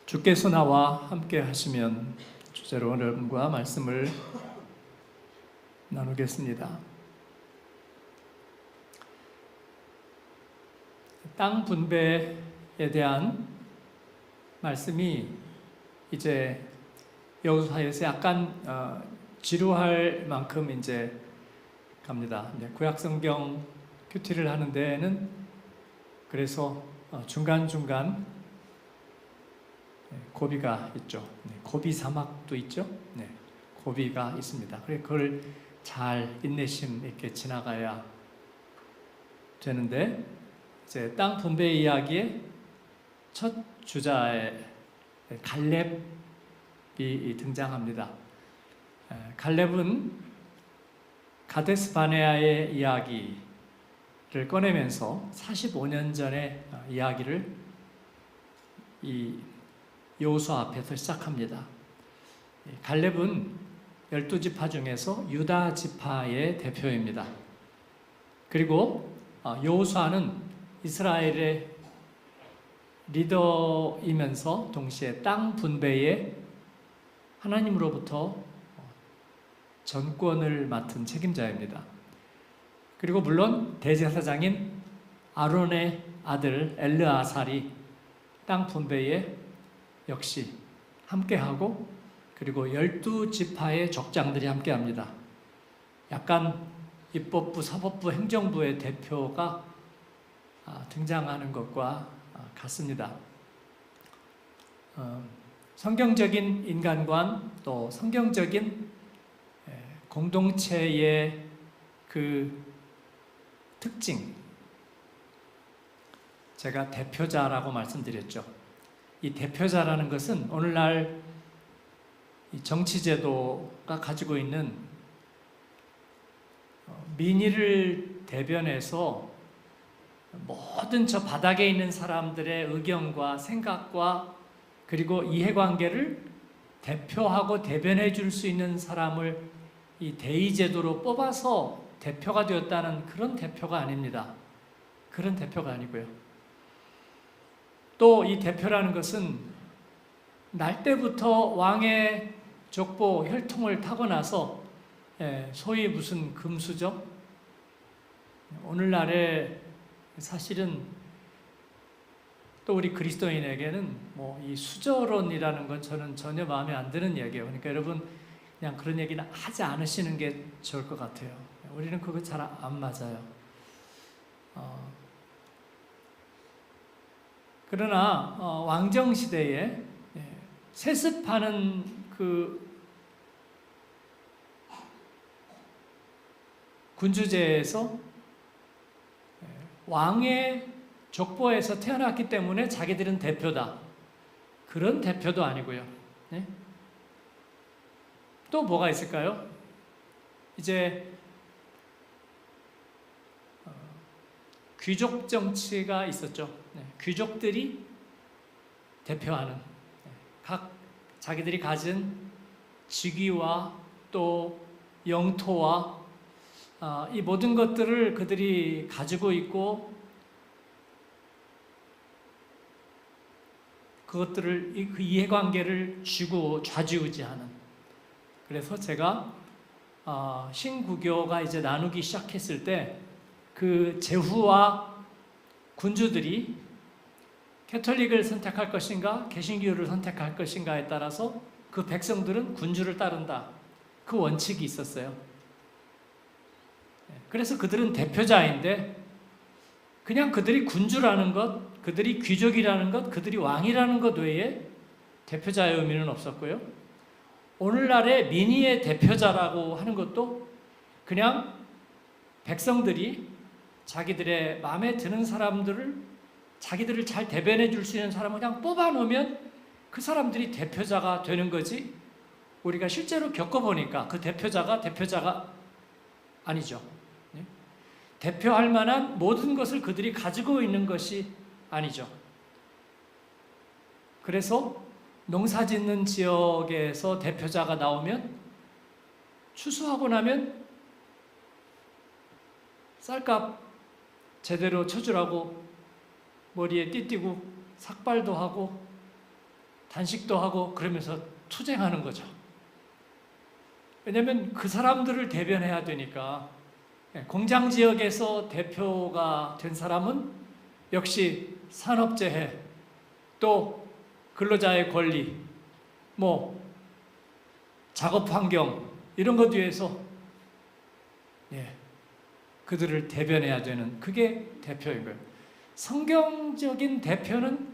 주께서 나와 함께 하시면 주제로 여러분과 말씀을 나누겠습니다. 땅 분배에 대한 말씀이 이제 여호수아에서 약간 지루할 만큼 이제 갑니다. 구약성경 큐티를 하는 데에는 그래서 중간중간 고비가 있죠. 고비 사막도 있죠. 고비가 있습니다. 그래서 그걸 잘 인내심 있게 지나가야 되는데, 이제 땅 분배 이야기의 첫 주자의 갈렙이 등장합니다. 갈렙은 가데스 바네아의 이야기를 꺼내면서 45년 전의 이야기를 이 여호수아 앞에서 시작합니다. 갈렙은 12지파 중에서 유다 지파의 대표입니다. 그리고 여호수아는 이스라엘의 리더이면서 동시에 땅 분배에 하나님으로부터 전권을 맡은 책임자입니다. 그리고 물론 대제사장인 아론의 아들 엘르아살이 땅 분배에 역시 함께하고, 그리고 12지파의 족장들이 함께합니다. 약간 입법부, 사법부, 행정부의 대표가 등장하는 것과 같습니다. 성경적인 인간관, 또 성경적인 공동체의 그 특징, 제가 대표자라고 말씀드렸죠. 이 대표자라는 것은 오늘날 이 정치제도가 가지고 있는 민의를 대변해서 모든 저 바닥에 있는 사람들의 의견과 생각과 그리고 이해관계를 대표하고 대변해 줄 수 있는 사람을 이 대의제도로 뽑아서 대표가 되었다는 그런 대표가 아닙니다. 그런 대표가 아니고요. 또 이 대표라는 것은 날 때부터 왕의 족보 혈통을 타고 나서 소위 무슨 금수저? 오늘날에 사실은 또 우리 그리스도인에게는 뭐 이 수저론이라는 건 저는 전혀 마음에 안 드는 얘기예요. 그러니까 여러분 그냥 그런 얘기는 하지 않으시는 게 좋을 것 같아요. 우리는 그거 잘 안 맞아요. 그러나 왕정 시대에 세습하는 그 군주제에서 왕의 족보에서 태어났기 때문에 자기들은 대표다. 그런 대표도 아니고요. 또 뭐가 있을까요? 이제 귀족 정치가 있었죠. 귀족들이 대표하는 각 자기들이 가진 직위와 또 영토와 이 모든 것들을 그들이 가지고 있고, 그것들을 그 이해관계를 쥐고 좌지우지하는. 그래서 제가 신구교가 이제 나누기 시작했을 때 그 제후와 군주들이 캐톨릭을 선택할 것인가 개신교를 선택할 것인가에 따라서 그 백성들은 군주를 따른다. 그 원칙이 있었어요. 그래서 그들은 대표자인데 그냥 그들이 군주라는 것, 그들이 귀족이라는 것, 그들이 왕이라는 것 외에 대표자의 의미는 없었고요. 오늘날의 민의의 대표자라고 하는 것도 그냥 백성들이 자기들의 마음에 드는 사람들을, 자기들을 잘 대변해 줄 수 있는 사람을 그냥 뽑아놓으면 그 사람들이 대표자가 되는 거지, 우리가 실제로 겪어보니까 그 대표자가 아니죠. 대표할 만한 모든 것을 그들이 가지고 있는 것이 아니죠. 그래서 농사 짓는 지역에서 대표자가 나오면 추수하고 나면 쌀값 제대로 쳐주라고 머리에 띠띠고 삭발도 하고 단식도 하고 그러면서 투쟁하는 거죠. 왜냐하면 그 사람들을 대변해야 되니까. 공장 지역에서 대표가 된 사람은 역시 산업재해, 또 근로자의 권리, 작업 환경 이런 것 위해서 그들을 대변해야 되는, 그게 대표인 거예요. 성경적인 대표는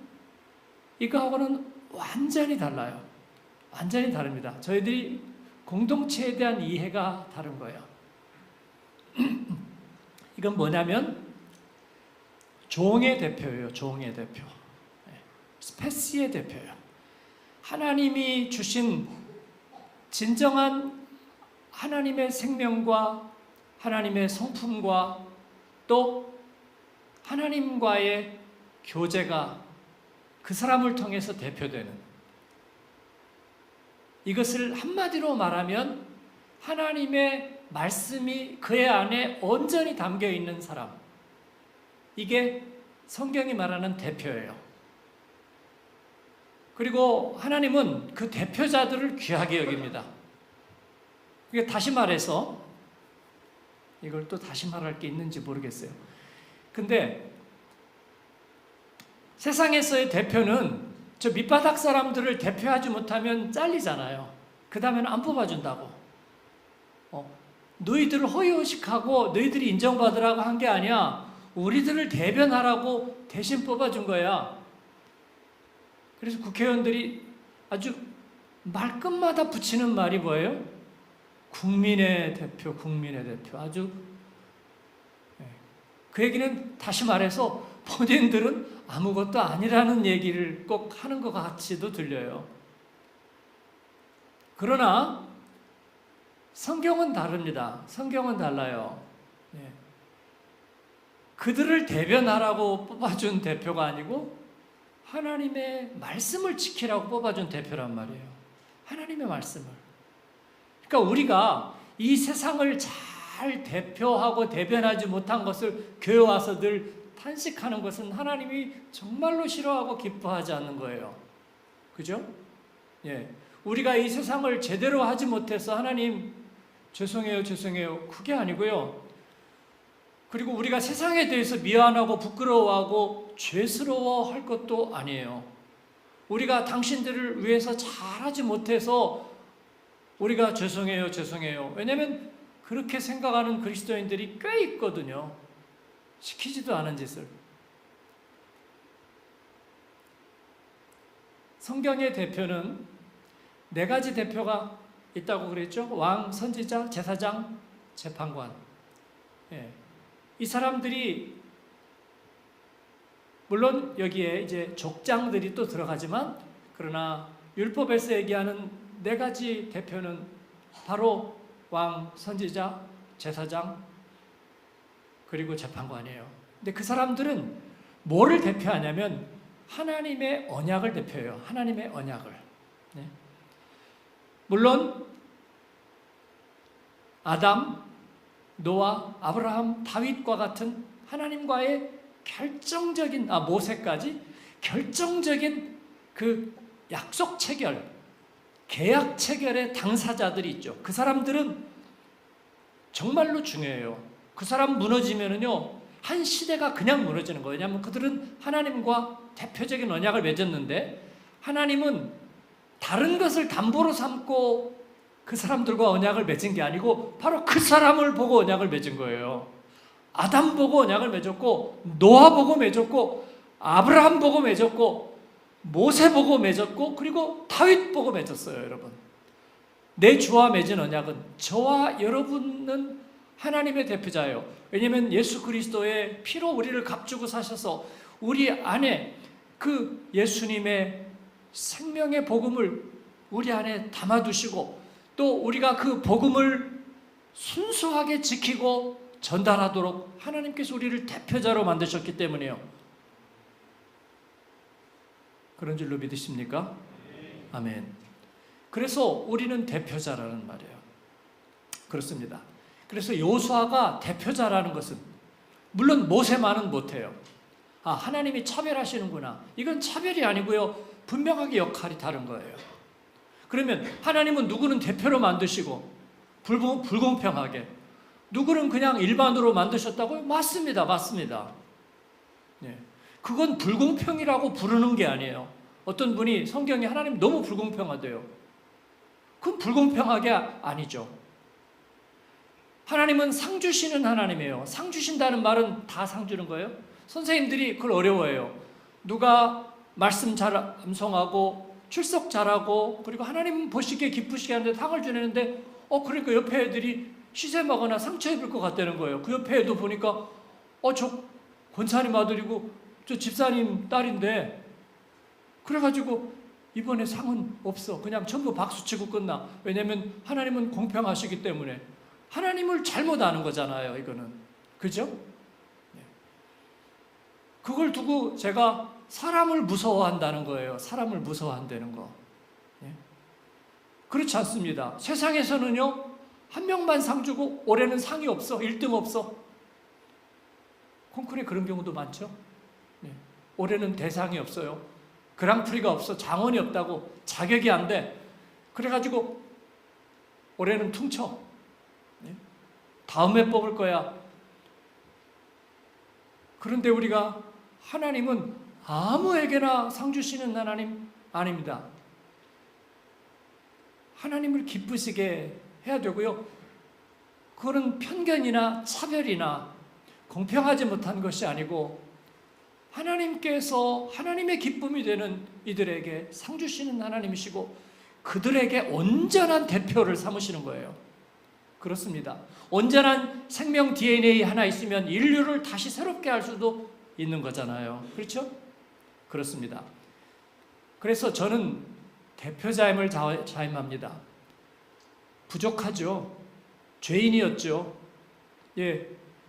이거하고는 완전히 달라요. 완전히 다릅니다. 저희들이 공동체에 대한 이해가 다른 거예요. 이건 뭐냐면 종의 대표예요. 종의 대표. 스페시의 대표예요. 하나님이 주신 진정한 하나님의 생명과 하나님의 성품과 또 하나님과의 교제가 그 사람을 통해서 대표되는, 이것을 한마디로 말하면 하나님의 말씀이 그의 안에 온전히 담겨 있는 사람, 이게 성경이 말하는 대표예요. 그리고 하나님은 그 대표자들을 귀하게 여깁니다. 이게 다시 말해서, 이걸 또 다시 말할 게 있는지 모르겠어요. 근데 세상에서의 대표는 저 밑바닥 사람들을 대표하지 못하면 잘리잖아요. 그 다음에는 안 뽑아준다고. 너희들을 호의호식하고 너희들이 인정받으라고 한 게 아니야. 우리들을 대변하라고 대신 뽑아준 거야. 그래서 국회의원들이 아주 말끝마다 붙이는 말이 뭐예요? 국민의 대표, 국민의 대표. 아주 그 얘기는 다시 말해서 본인들은 아무것도 아니라는 얘기를 꼭 하는 것 같이도 들려요. 그러나 성경은 다릅니다. 성경은 달라요. 그들을 대변하라고 뽑아준 대표가 아니고 하나님의 말씀을 지키라고 뽑아준 대표란 말이에요. 하나님의 말씀을. 그러니까 우리가 이 세상을 잘 대표하고 대변하지 못한 것을 교회 와서 늘 탄식하는 것은 하나님이 정말로 싫어하고 기뻐하지 않는 거예요. 그죠? 우리가 이 세상을 제대로 하지 못해서 하나님 죄송해요, 죄송해요. 그게 아니고요. 그리고 우리가 세상에 대해서 미안하고 부끄러워하고 죄스러워할 것도 아니에요. 우리가 당신들을 위해서 잘하지 못해서 우리가 죄송해요, 죄송해요. 왜냐하면 그렇게 생각하는 그리스도인들이 꽤 있거든요. 시키지도 않은 짓을. 성경의 대표는 네 가지 대표가 있다고 그랬죠. 왕, 선지자, 제사장, 재판관. 이 사람들이 물론 여기에 이제 족장들이 또 들어가지만, 그러나 율법에서 얘기하는 네 가지 대표는 바로 왕, 선지자, 제사장, 그리고 재판관이에요. 근데 그 사람들은 뭐를 대표하냐면 하나님의 언약을 대표해요. 하나님의 언약을. 물론 아담, 노아, 아브라함, 다윗과 같은 하나님과의 결정적인, 모세까지 결정적인 그 약속 체결, 계약 체결의 당사자들이 있죠. 그 사람들은 정말로 중요해요. 그 사람 무너지면은요, 한 시대가 그냥 무너지는 거예요. 왜냐하면 그들은 하나님과 대표적인 언약을 맺었는데, 하나님은 다른 것을 담보로 삼고 그 사람들과 언약을 맺은 게 아니고 바로 그 사람을 보고 언약을 맺은 거예요. 아담 보고 언약을 맺었고, 노아 보고 맺었고, 아브라함 보고 맺었고, 모세 보고 맺었고, 그리고 다윗 보고 맺었어요. 여러분, 내 주와 맺은 언약은, 저와 여러분은 하나님의 대표자예요. 왜냐하면 예수 그리스도의 피로 우리를 값주고 사셔서 우리 안에 그 예수님의 생명의 복음을 우리 안에 담아두시고, 또 우리가 그 복음을 순수하게 지키고 전달하도록 하나님께서 우리를 대표자로 만드셨기 때문이에요. 그런 줄로 믿으십니까? 아멘. 그래서 우리는 대표자라는 말이에요. 그렇습니다. 그래서 여호수아가 대표자라는 것은, 물론 모세만은 못해요. 하나님이 차별하시는구나. 이건 차별이 아니고요, 분명하게 역할이 다른 거예요. 그러면 하나님은 누구는 대표로 만드시고 불공평하게, 누구는 그냥 일반으로 만드셨다고요? 맞습니다. 맞습니다. 네. 그건 불공평이라고 부르는 게 아니에요. 어떤 분이 성경에 하나님 너무 불공평하대요. 그건 불공평하게 아니죠. 하나님은 상 주시는 하나님이에요. 상 주신다는 말은 다 상 주는 거예요? 선생님들이 그걸 어려워해요. 누가 말씀 잘 암송하고 출석 잘하고 그리고 하나님 보시기에 기쁘시게 하는데 상을 주내는데 그러니까 옆에 애들이 시샘하거나 상처 입을 것 같다는 거예요. 그 옆에 애도 보니까 저 권사님 아들이고 저 집사님 딸인데 그래가지고 이번에 상은 없어. 그냥 전부 박수치고 끝나. 왜냐하면 하나님은 공평하시기 때문에. 하나님을 잘못 아는 거잖아요, 이거는. 그죠? 그걸 두고 제가 사람을 무서워한다는 거예요. 사람을 무서워한다는 거. 그렇지 않습니다. 세상에서는요, 한 명만 상 주고 올해는 상이 없어. 1등 없어. 콩쿠르에 그런 경우도 많죠. 올해는 대상이 없어요. 그랑프리가 없어. 장원이 없다고. 자격이 안 돼. 그래가지고 올해는 퉁쳐. 다음에 뽑을 거야. 그런데 우리가 하나님은 아무에게나 상 주시는 하나님 아닙니다. 하나님을 기쁘시게 해야 되고요. 그거는 편견이나 차별이나 공평하지 못한 것이 아니고 하나님께서 하나님의 기쁨이 되는 이들에게 상 주시는 하나님이시고 그들에게 온전한 대표를 삼으시는 거예요. 그렇습니다. 온전한 생명 DNA 하나 있으면 인류를 다시 새롭게 할 수도 있는 거잖아요. 그렇죠? 그렇습니다. 그래서 저는 대표자임을 자임합니다. 부족하죠. 죄인이었죠.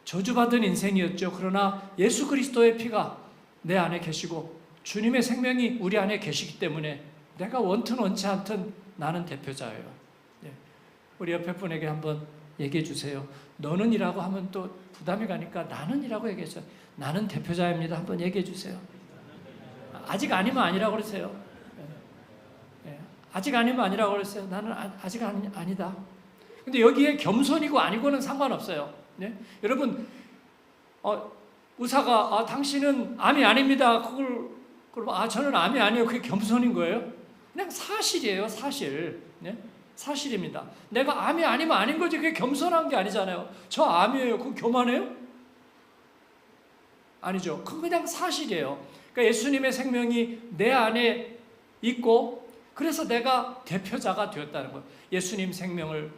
저주받은 인생이었죠. 그러나 예수 그리스도의 피가 내 안에 계시고 주님의 생명이 우리 안에 계시기 때문에 내가 원튼 원치 않든 나는 대표자예요. 우리 옆에 분에게 한번 얘기해 주세요. 너는이라고 하면 또 부담이 가니까 나는이라고 얘기해서 나는 대표자입니다. 한번 얘기해 주세요. 아직 아니면 아니라고 그러세요. 아직 아니면 아니라고 그러세요. 나는 아직 아니다. 근데 여기에 겸손이고 아니고는 상관없어요. 여러분 의사가 당신은 암이 아닙니다. 그걸 저는 암이 아니에요. 그게 겸손인 거예요? 그냥 사실이에요. 사실. 사실입니다. 내가 암이 아니면 아닌 거지 그게 겸손한 게 아니잖아요. 저 암이에요. 그거 교만해요? 아니죠. 그건 그냥 사실이에요. 그러니까 예수님의 생명이 내 안에 있고 그래서 내가 대표자가 되었다는 거예요. 예수님 생명을.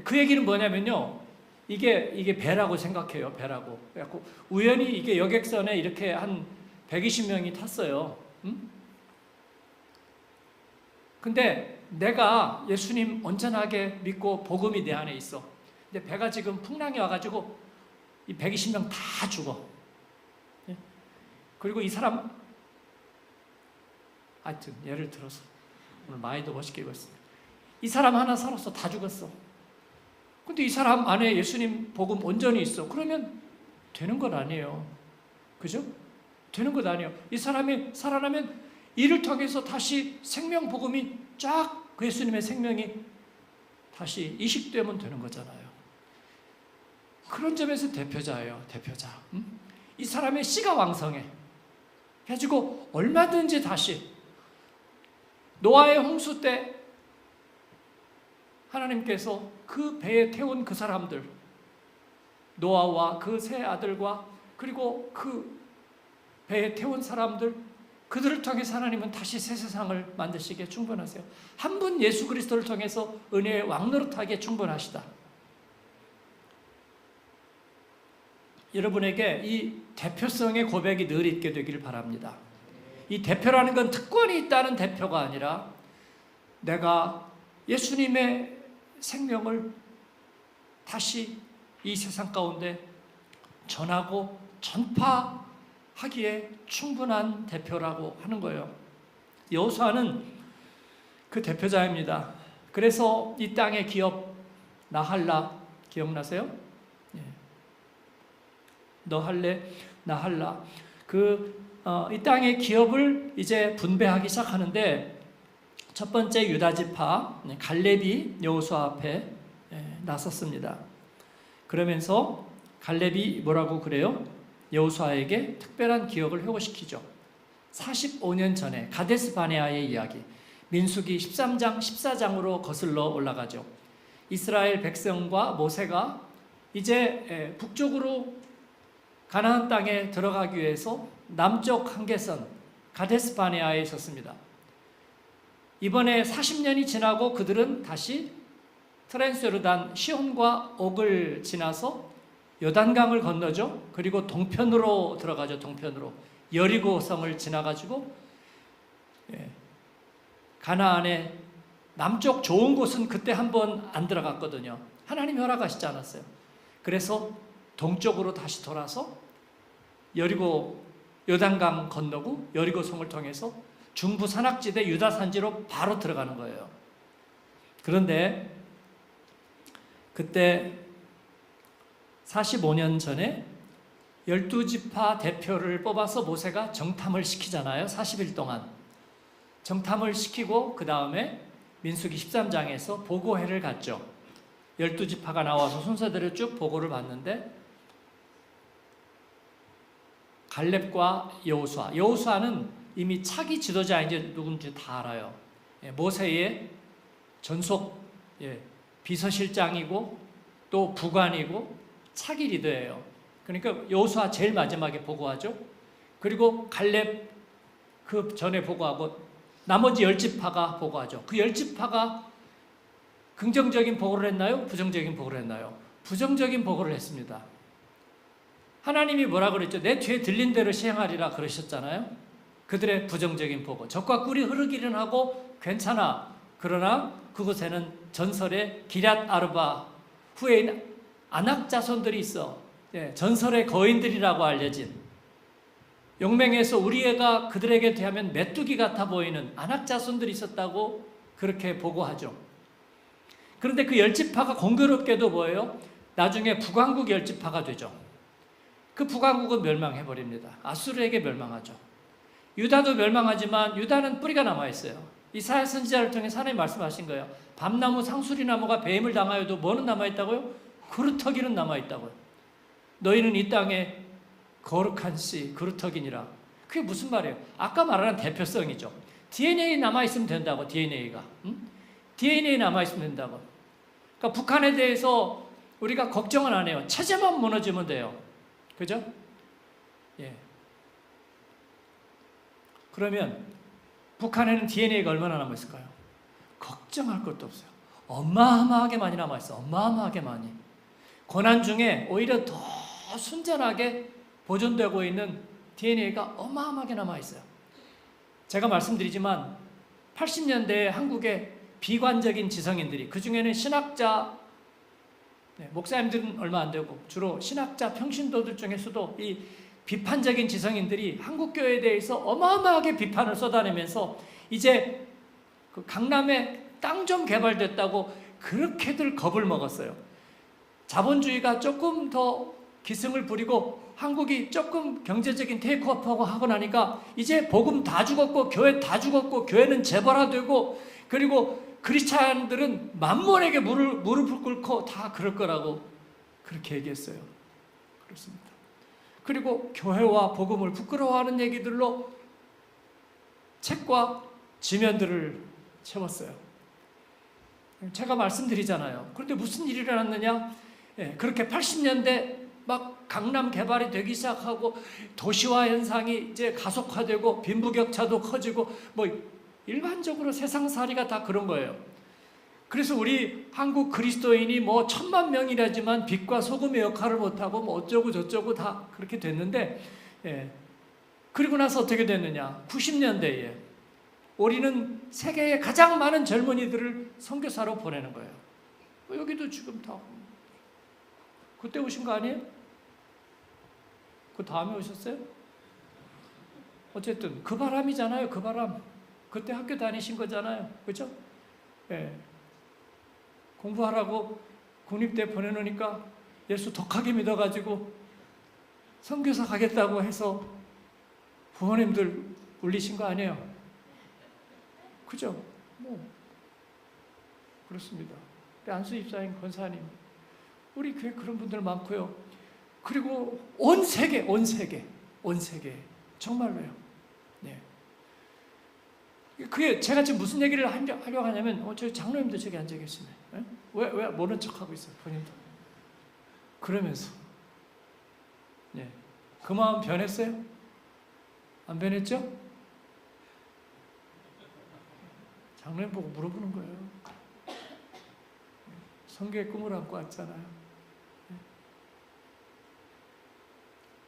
그 얘기는 뭐냐면요. 이게 배라고 생각해요. 배라고. 그래갖고 우연히 이게 여객선에 이렇게 한 120명이 탔어요. 근데 내가 예수님 온전하게 믿고 복음이 내 안에 있어. 근데 배가 지금 풍랑이 와가지고 이 120명 다 죽어. 그리고 이 사람 하여튼 예를 들어서 오늘 많이도 멋있게 입었습니다. 이 사람 하나 살았어. 다 죽었어. 근데 이 사람 안에 예수님 복음 온전히 있어. 그러면 되는 건 아니에요. 그죠? 되는 것 아니에요. 이 사람이 살아나면 이를 통해서 다시 생명 복음이 쫙 그 예수님의 생명이 다시 이식되면 되는 거잖아요. 그런 점에서 대표자예요. 대표자. 이 사람의 씨가 왕성해. 그래가지고 얼마든지 다시 노아의 홍수 때 하나님께서 그 배에 태운 그 사람들 노아와 그 세 아들과 그리고 그 배에 태운 사람들 그들을 통해서 하나님은 다시 새 세상을 만드시기에 충분하세요. 한 분 예수 그리스도를 통해서 은혜의 왕노릇하기에 충분하시다. 여러분에게 이 대표성의 고백이 늘 있게 되기를 바랍니다. 이 대표라는 건 특권이 있다는 대표가 아니라 내가 예수님의 생명을 다시 이 세상 가운데 전하고 전파하기에 충분한 대표라고 하는 거예요. 여호수아는 그 대표자입니다. 그래서 이 땅의 기업 나할라 기억나세요? 너할래 나할라 그 이 땅의 기업을 이제 분배하기 시작하는데 첫 번째 유다 지파 갈렙이 여호수아 앞에 나섰습니다. 그러면서 갈렙이 뭐라고 그래요? 여호수아에게 특별한 기억을 회고시키죠. 45년 전에 가데스 바네아의 이야기, 민수기 13장, 14장으로 거슬러 올라가죠. 이스라엘 백성과 모세가 이제 북쪽으로 가나안 땅에 들어가기 위해서 남쪽 한계선 가데스 바네아에 있었습니다. 이번에 40년이 지나고 그들은 다시 트랜스요르단 시온과 옥을 지나서 요단강을 건너죠. 그리고 동편으로 들어가죠. 동편으로 여리고 성을 지나가지고 가나안의 남쪽 좋은 곳은 그때 한번 안 들어갔거든요. 하나님이 허락하시지 않았어요. 그래서 동쪽으로 다시 돌아서 여리고 요단강 건너고 여리고 성을 통해서 중부 산악지대 유다 산지로 바로 들어가는 거예요. 그런데 그때 45년 전에 12지파 대표를 뽑아서 모세가 정탐을 시키잖아요. 40일 동안 정탐을 시키고 그 다음에 민수기 13장에서 보고회를 갖죠. 12지파가 나와서 순서대로 쭉 보고를 받는데 갈렙과 여호수아는 이미 차기 지도자인지 누군지 다 알아요. 모세의 전속 비서실장이고 또 부관이고 차기 리더예요. 그러니까 여호수아 제일 마지막에 보고하죠. 그리고 갈렙 그 전에 보고하고 나머지 10지파가 보고하죠. 그 10지파가 긍정적인 보고를 했나요? 부정적인 보고를 했나요? 부정적인 보고를 했습니다. 하나님이 뭐라 그랬죠? 내 뒤에 들린 대로 시행하리라 그러셨잖아요. 그들의 부정적인 보고, 적과 꿀이 흐르기는 하고 괜찮아. 그러나 그곳에는 전설의 기럇 아르바 후에 아낙 자손들이 있어. 전설의 거인들이라고 알려진, 용맹에서 우리 애가 그들에게 대하면 메뚜기 같아 보이는 아낙 자손들이 있었다고 그렇게 보고하죠. 그런데 그 10지파가 공교롭게도 뭐예요? 나중에 북왕국 10지파가 되죠. 그 북왕국은 멸망해버립니다. 아수르에게 멸망하죠. 유다도 멸망하지만 유다는 뿌리가 남아있어요. 이사야 선지자를 통해 하나님 말씀하신 거예요. 밤나무 상수리나무가 배임을 당하여도 뭐는 남아있다고요? 그루터기는 남아있다고요. 너희는 이 땅에 거룩한 씨 그루터기니라. 그게 무슨 말이에요? 아까 말하는 대표성이죠. DNA 남아있으면 된다고. DNA가 DNA 남아있으면 된다고. 그러니까 북한에 대해서 우리가 걱정은 안 해요. 체제만 무너지면 돼요. 그죠? 예. 그러면 북한에는 DNA가 얼마나 남아있을까요? 걱정할 것도 없어요. 어마어마하게 많이 남아있어. 어마어마하게 많이. 고난 중에 오히려 더 순전하게 보존되고 있는 DNA가 어마어마하게 남아있어요. 제가 말씀드리지만 80년대에 한국의 비관적인 지성인들이, 그 중에는 신학자, 목사님들은 얼마 안 되고 주로 신학자 평신도들 중에서도 이 비판적인 지성인들이 한국교회에 대해서 어마어마하게 비판을 쏟아내면서 이제 그 강남에 땅 좀 개발됐다고 그렇게들 겁을 먹었어요. 자본주의가 조금 더 기승을 부리고 한국이 조금 경제적인 테이크오프하고 하고 나니까 이제 복음 다 죽었고 교회 다 죽었고 교회는 재벌화되고 그리고 크리스찬들은 만몬에게 무릎을 꿇고 다 그럴 거라고 그렇게 얘기했어요. 그렇습니다. 그리고 교회와 복음을 부끄러워하는 얘기들로 책과 지면들을 채웠어요. 제가 말씀드리잖아요. 그런데 무슨 일이 일어났느냐? 그렇게 80년대 막 강남 개발이 되기 시작하고 도시화 현상이 이제 가속화되고 빈부격차도 커지고 뭐 일반적으로 세상살이가 다 그런 거예요. 그래서 우리 한국 그리스도인이 뭐 1000만 명이라지만 빛과 소금의 역할을 못하고 뭐 어쩌고 저쩌고 다 그렇게 됐는데, 그리고 나서 어떻게 됐느냐? 90년대에 우리는 세계에 가장 많은 젊은이들을 선교사로 보내는 거예요. 여기도 지금 다 그때 오신 거 아니에요? 그 다음에 오셨어요? 어쨌든 그 바람이잖아요. 그 바람. 그때 학교 다니신 거잖아요. 그렇죠? 공부하라고 국립대 보내놓으니까 예수 독하게 믿어가지고 선교사 가겠다고 해서 부모님들 울리신 거 아니에요? 그죠? 그렇습니다. 우리 안수 입사인 권사님, 우리 교회 그런 분들 많고요. 그리고 온 세계 정말로요. 네. 그게 제가 지금 무슨 얘기를 하려고 하냐면, 저희 장로님도 저기 앉아 계시네. 왜 모른 척하고 있어요, 본인도. 그러면서, 네. 그 마음 변했어요? 안 변했죠? 장로님 보고 물어보는 거예요. 성교의 꿈을 안고 왔잖아요.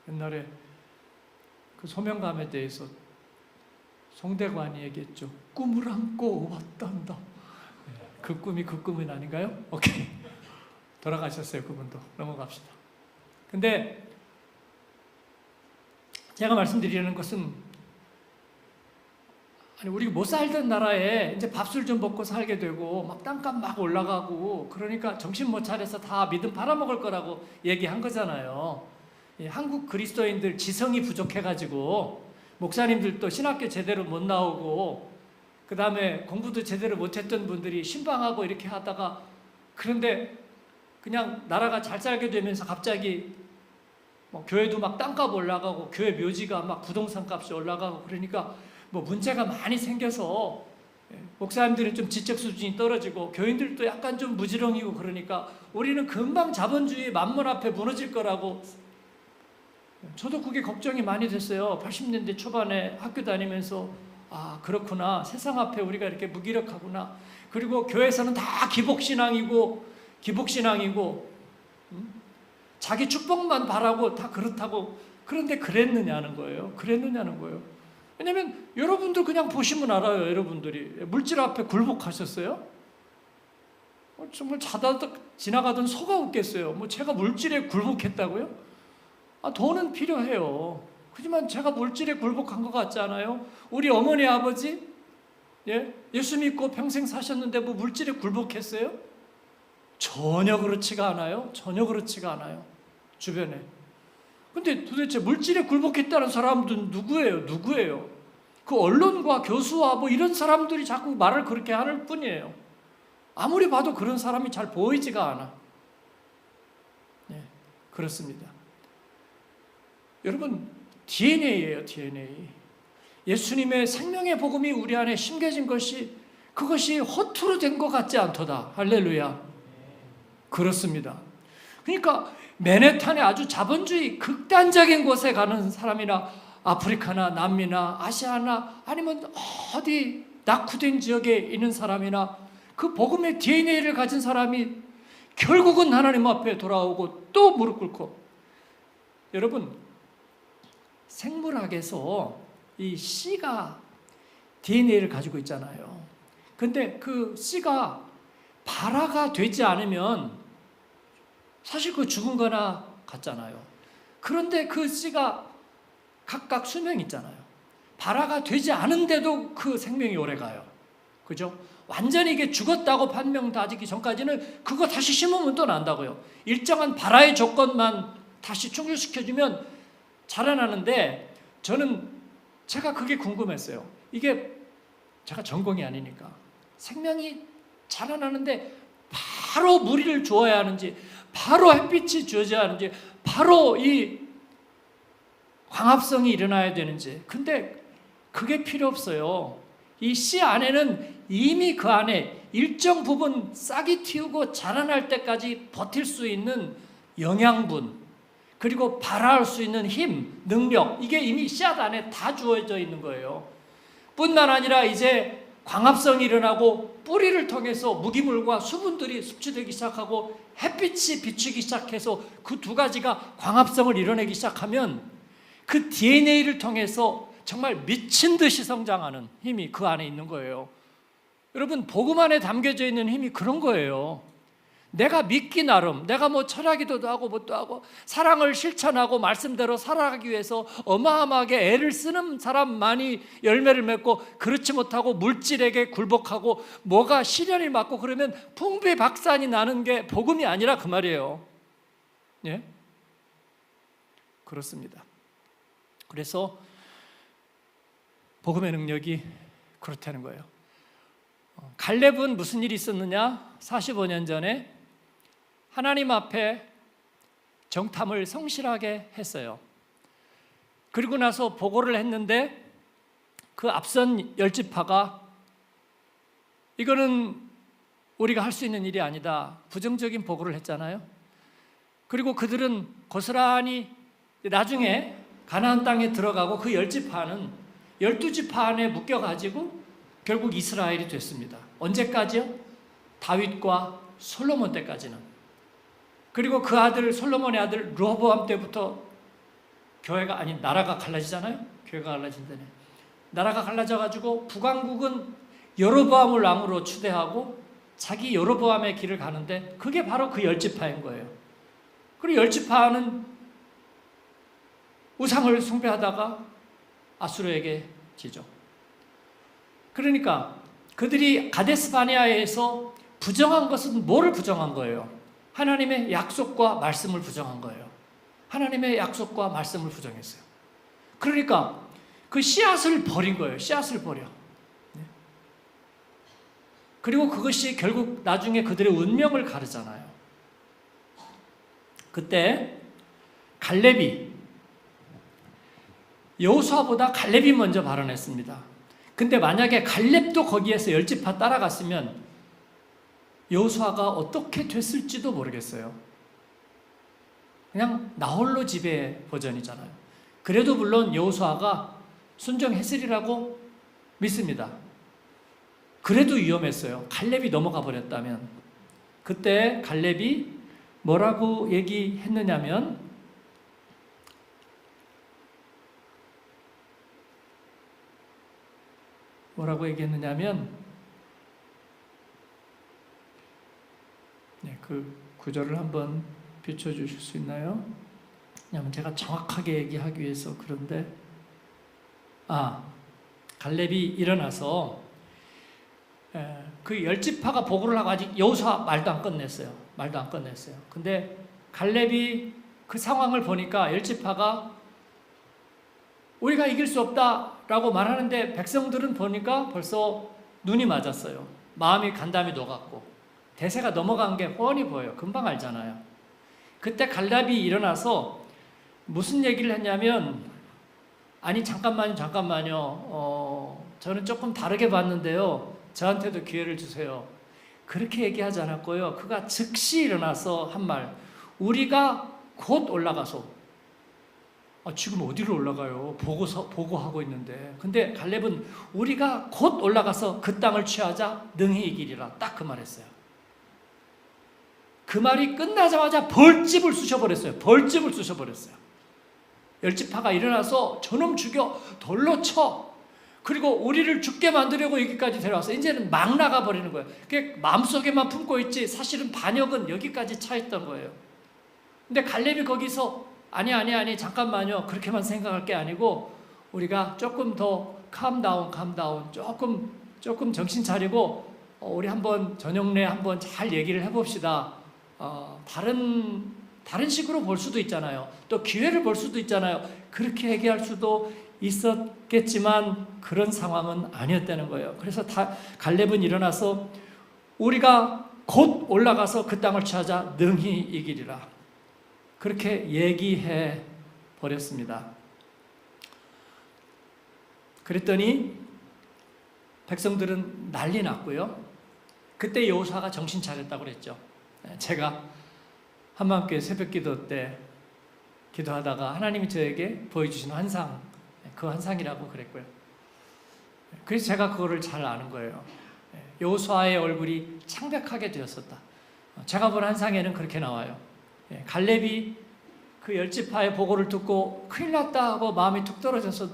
옛날에 그 소명감에 대해서 송대관이 얘기했죠. 꿈을 안고 왔단다. 그 꿈이 그 꿈은 아닌가요? 오케이. 돌아가셨어요, 그분도. 넘어갑시다. 근데 제가 말씀드리려는 것은, 아니, 우리가 못 살던 나라에 이제 밥술 좀 먹고 살게 되고 막 땅값 막 올라가고 그러니까 정신 못 차려서 다 믿음 팔아먹을 거라고 얘기한 거잖아요. 한국 그리스도인들 지성이 부족해가지고 목사님들도 신학교 제대로 못 나오고 그 다음에 공부도 제대로 못했던 분들이 신방하고 이렇게 하다가, 그런데 그냥 나라가 잘 살게 되면서 갑자기 교회도 막 땅값 올라가고 교회 묘지가 막 부동산 값이 올라가고 그러니까 문제가 많이 생겨서 목사님들은 좀 지적 수준이 떨어지고 교인들도 약간 좀 무지렁이고 그러니까 우리는 금방 자본주의 만문 앞에 무너질 거라고, 저도 그게 걱정이 많이 됐어요. 80년대 초반에 학교 다니면서 그렇구나, 세상 앞에 우리가 이렇게 무기력하구나. 그리고 교회에서는 다 기복신앙이고 자기 축복만 바라고 다 그렇다고. 그런데 그랬느냐는 거예요. 왜냐면 여러분들 그냥 보시면 알아요. 여러분들이 물질 앞에 굴복하셨어요? 정말 지나가던 소가 웃겠어요. 제가 물질에 굴복했다고요? 돈은 필요해요. 하지만 제가 물질에 굴복한 것 같지 않아요? 우리 어머니 아버지, 예수 믿고 평생 사셨는데 물질에 굴복했어요? 전혀 그렇지가 않아요. 주변에. 근데 도대체 물질에 굴복했다는 사람들은 누구예요? 그 언론과 교수와 이런 사람들이 자꾸 말을 그렇게 하는 뿐이에요. 아무리 봐도 그런 사람이 잘 보이지가 않아. 그렇습니다. 여러분, DNA예요, DNA. 예수님의 생명의 복음이 우리 안에 심겨진 그것이 허투루 된 것 같지 않도다. 할렐루야. 그렇습니다. 그러니까 맨해탄의 아주 자본주의 극단적인 곳에 가는 사람이나 아프리카나 남미나 아시아나 아니면 어디 낙후된 지역에 있는 사람이나 그 복음의 DNA를 가진 사람이 결국은 하나님 앞에 돌아오고 또 무릎 꿇고, 여러분, 생물학에서 이 씨가 DNA를 가지고 있잖아요. 근데 그 씨가 발화가 되지 않으면 사실 그 죽은 거나 같잖아요. 그런데 그 씨가 각각 수명이 있잖아요. 발화가 되지 않은데도 그 생명이 오래 가요. 그죠? 완전히 이게 죽었다고 판명되기 전까지는 그거 다시 심으면 또 난다고요. 일정한 발화의 조건만 다시 충족시켜주면 자라나는데, 제가 그게 궁금했어요. 이게 제가 전공이 아니니까 생명이 자라나는데 바로 무리를 주어야 하는지, 바로 햇빛이 주어져야 하는지, 바로 이 광합성이 일어나야 되는지. 근데 그게 필요 없어요. 이 씨 안에는 이미 그 안에 일정 부분 싹이 틔우고 자라날 때까지 버틸 수 있는 영양분, 그리고 발화할 수 있는 힘, 능력, 이게 이미 씨앗 안에 다 주어져 있는 거예요. 뿐만 아니라 이제 광합성이 일어나고 뿌리를 통해서 무기물과 수분들이 습취되기 시작하고 햇빛이 비추기 시작해서 그 두 가지가 광합성을 이뤄내기 시작하면 그 DNA를 통해서 정말 미친 듯이 성장하는 힘이 그 안에 있는 거예요. 여러분, 복음 안에 담겨져 있는 힘이 그런 거예요. 내가 믿기 나름, 내가 철학기도도 하고 뭣도 하고 사랑을 실천하고 말씀대로 살아가기 위해서 어마어마하게 애를 쓰는 사람만이 열매를 맺고, 그렇지 못하고 물질에게 굴복하고 뭐가 시련이 맞고 그러면 풍비박산이 나는 게 복음이 아니라 그 말이에요. 예? 그렇습니다. 그래서 복음의 능력이 그렇다는 거예요. 갈렙은 무슨 일이 있었느냐? 45년 전에 하나님 앞에 정탐을 성실하게 했어요. 그리고 나서 보고를 했는데 그 앞선 10지파가 이거는 우리가 할 수 있는 일이 아니다, 부정적인 보고를 했잖아요. 그리고 그들은 고스란히 나중에 가나안 땅에 들어가고 그 10지파는 12지파 안에 묶여가지고 결국 이스라엘이 됐습니다. 언제까지요? 다윗과 솔로몬 때까지는. 그리고 그 아들 솔로몬의 아들 르호보암 때부터 나라가 갈라지잖아요. 교회가 갈라진다네. 나라가 갈라져가지고 북왕국은 여로보암을 왕으로 추대하고 자기 여로보암의 길을 가는데 그게 바로 그 10지파인 거예요. 그리고 10지파는 우상을 숭배하다가 아수르에게 지죠. 그러니까 그들이 가데스 바네아에서 부정한 것은 뭐를 부정한 거예요? 하나님의 약속과 말씀을 부정한 거예요. 하나님의 약속과 말씀을 부정했어요. 그러니까 그 씨앗을 버린 거예요. 씨앗을 버려. 그리고 그것이 결국 나중에 그들의 운명을 가르잖아요. 그때 갈렙이 여호수아보다 갈렙이 먼저 발언했습니다. 근데 만약에 갈렙도 거기에서 10지파 따라갔으면 여호수아가 어떻게 됐을지도 모르겠어요. 그냥 나홀로 지배 버전이잖아요. 그래도 물론 여호수아가 순종했으리라고 믿습니다. 그래도 위험했어요. 갈렙이 넘어가 버렸다면. 그때 갈렙이 뭐라고 얘기했느냐면 그 구절을 한번 비춰주실 수 있나요? 왜냐하면 제가 정확하게 얘기하기 위해서 그런데 갈렙이 일어나서 그 10지파가 보고를 하고 아직 여호수아 말도 안 끝냈어요. 근데 갈렙이 그 상황을 보니까 10지파가 우리가 이길 수 없다라고 말하는데 백성들은 보니까 벌써 눈이 맞았어요. 마음이 간담이 녹았고 대세가 넘어간 게 뻔히 보여요. 금방 알잖아요. 그때 갈렙이 일어나서 무슨 얘기를 했냐면 아니 잠깐만요. 저는 조금 다르게 봤는데요. 저한테도 기회를 주세요. 그렇게 얘기하지 않았고요. 그가 즉시 일어나서 한 말, 우리가 곧 올라가서 지금 어디로 올라가요? 보고하고 있는데. 근데 갈렙은 우리가 곧 올라가서 그 땅을 취하자 능히 이기리라. 딱 그 말했어요. 그 말이 끝나자마자 벌집을 쑤셔버렸어요. 10지파가 일어나서 저놈 죽여 돌로 쳐. 그리고 우리를 죽게 만들려고 여기까지 데려와서 이제는 막 나가버리는 거예요. 그게 마음속에만 품고 있지 사실은 반역은 여기까지 차 있던 거예요. 근데 갈렙이 거기서 아니 잠깐만요. 그렇게만 생각할 게 아니고 우리가 조금 더 캄다운 조금 정신 차리고 우리 한번 저녁내 한번 잘 얘기를 해봅시다. 다른 식으로 볼 수도 있잖아요. 또 기회를 볼 수도 있잖아요. 그렇게 얘기할 수도 있었겠지만 그런 상황은 아니었다는 거예요. 그래서 갈렙은 일어나서 우리가 곧 올라가서 그 땅을 취하자 능히 이기리라. 그렇게 얘기해 버렸습니다. 그랬더니 백성들은 난리 났고요. 그때 여호수아가 정신 차렸다고 그랬죠. 제가 한밤교회 새벽기도 때 기도하다가 하나님이 저에게 보여주신 환상, 그 환상이라고 그랬고요. 그래서 제가 그거를 잘 아는 거예요. 여호수아의 얼굴이 창백하게 되었었다. 제가 본 환상에는 그렇게 나와요. 갈렙이 그 10지파의 보고를 듣고 큰일 났다 하고 마음이 툭 떨어져서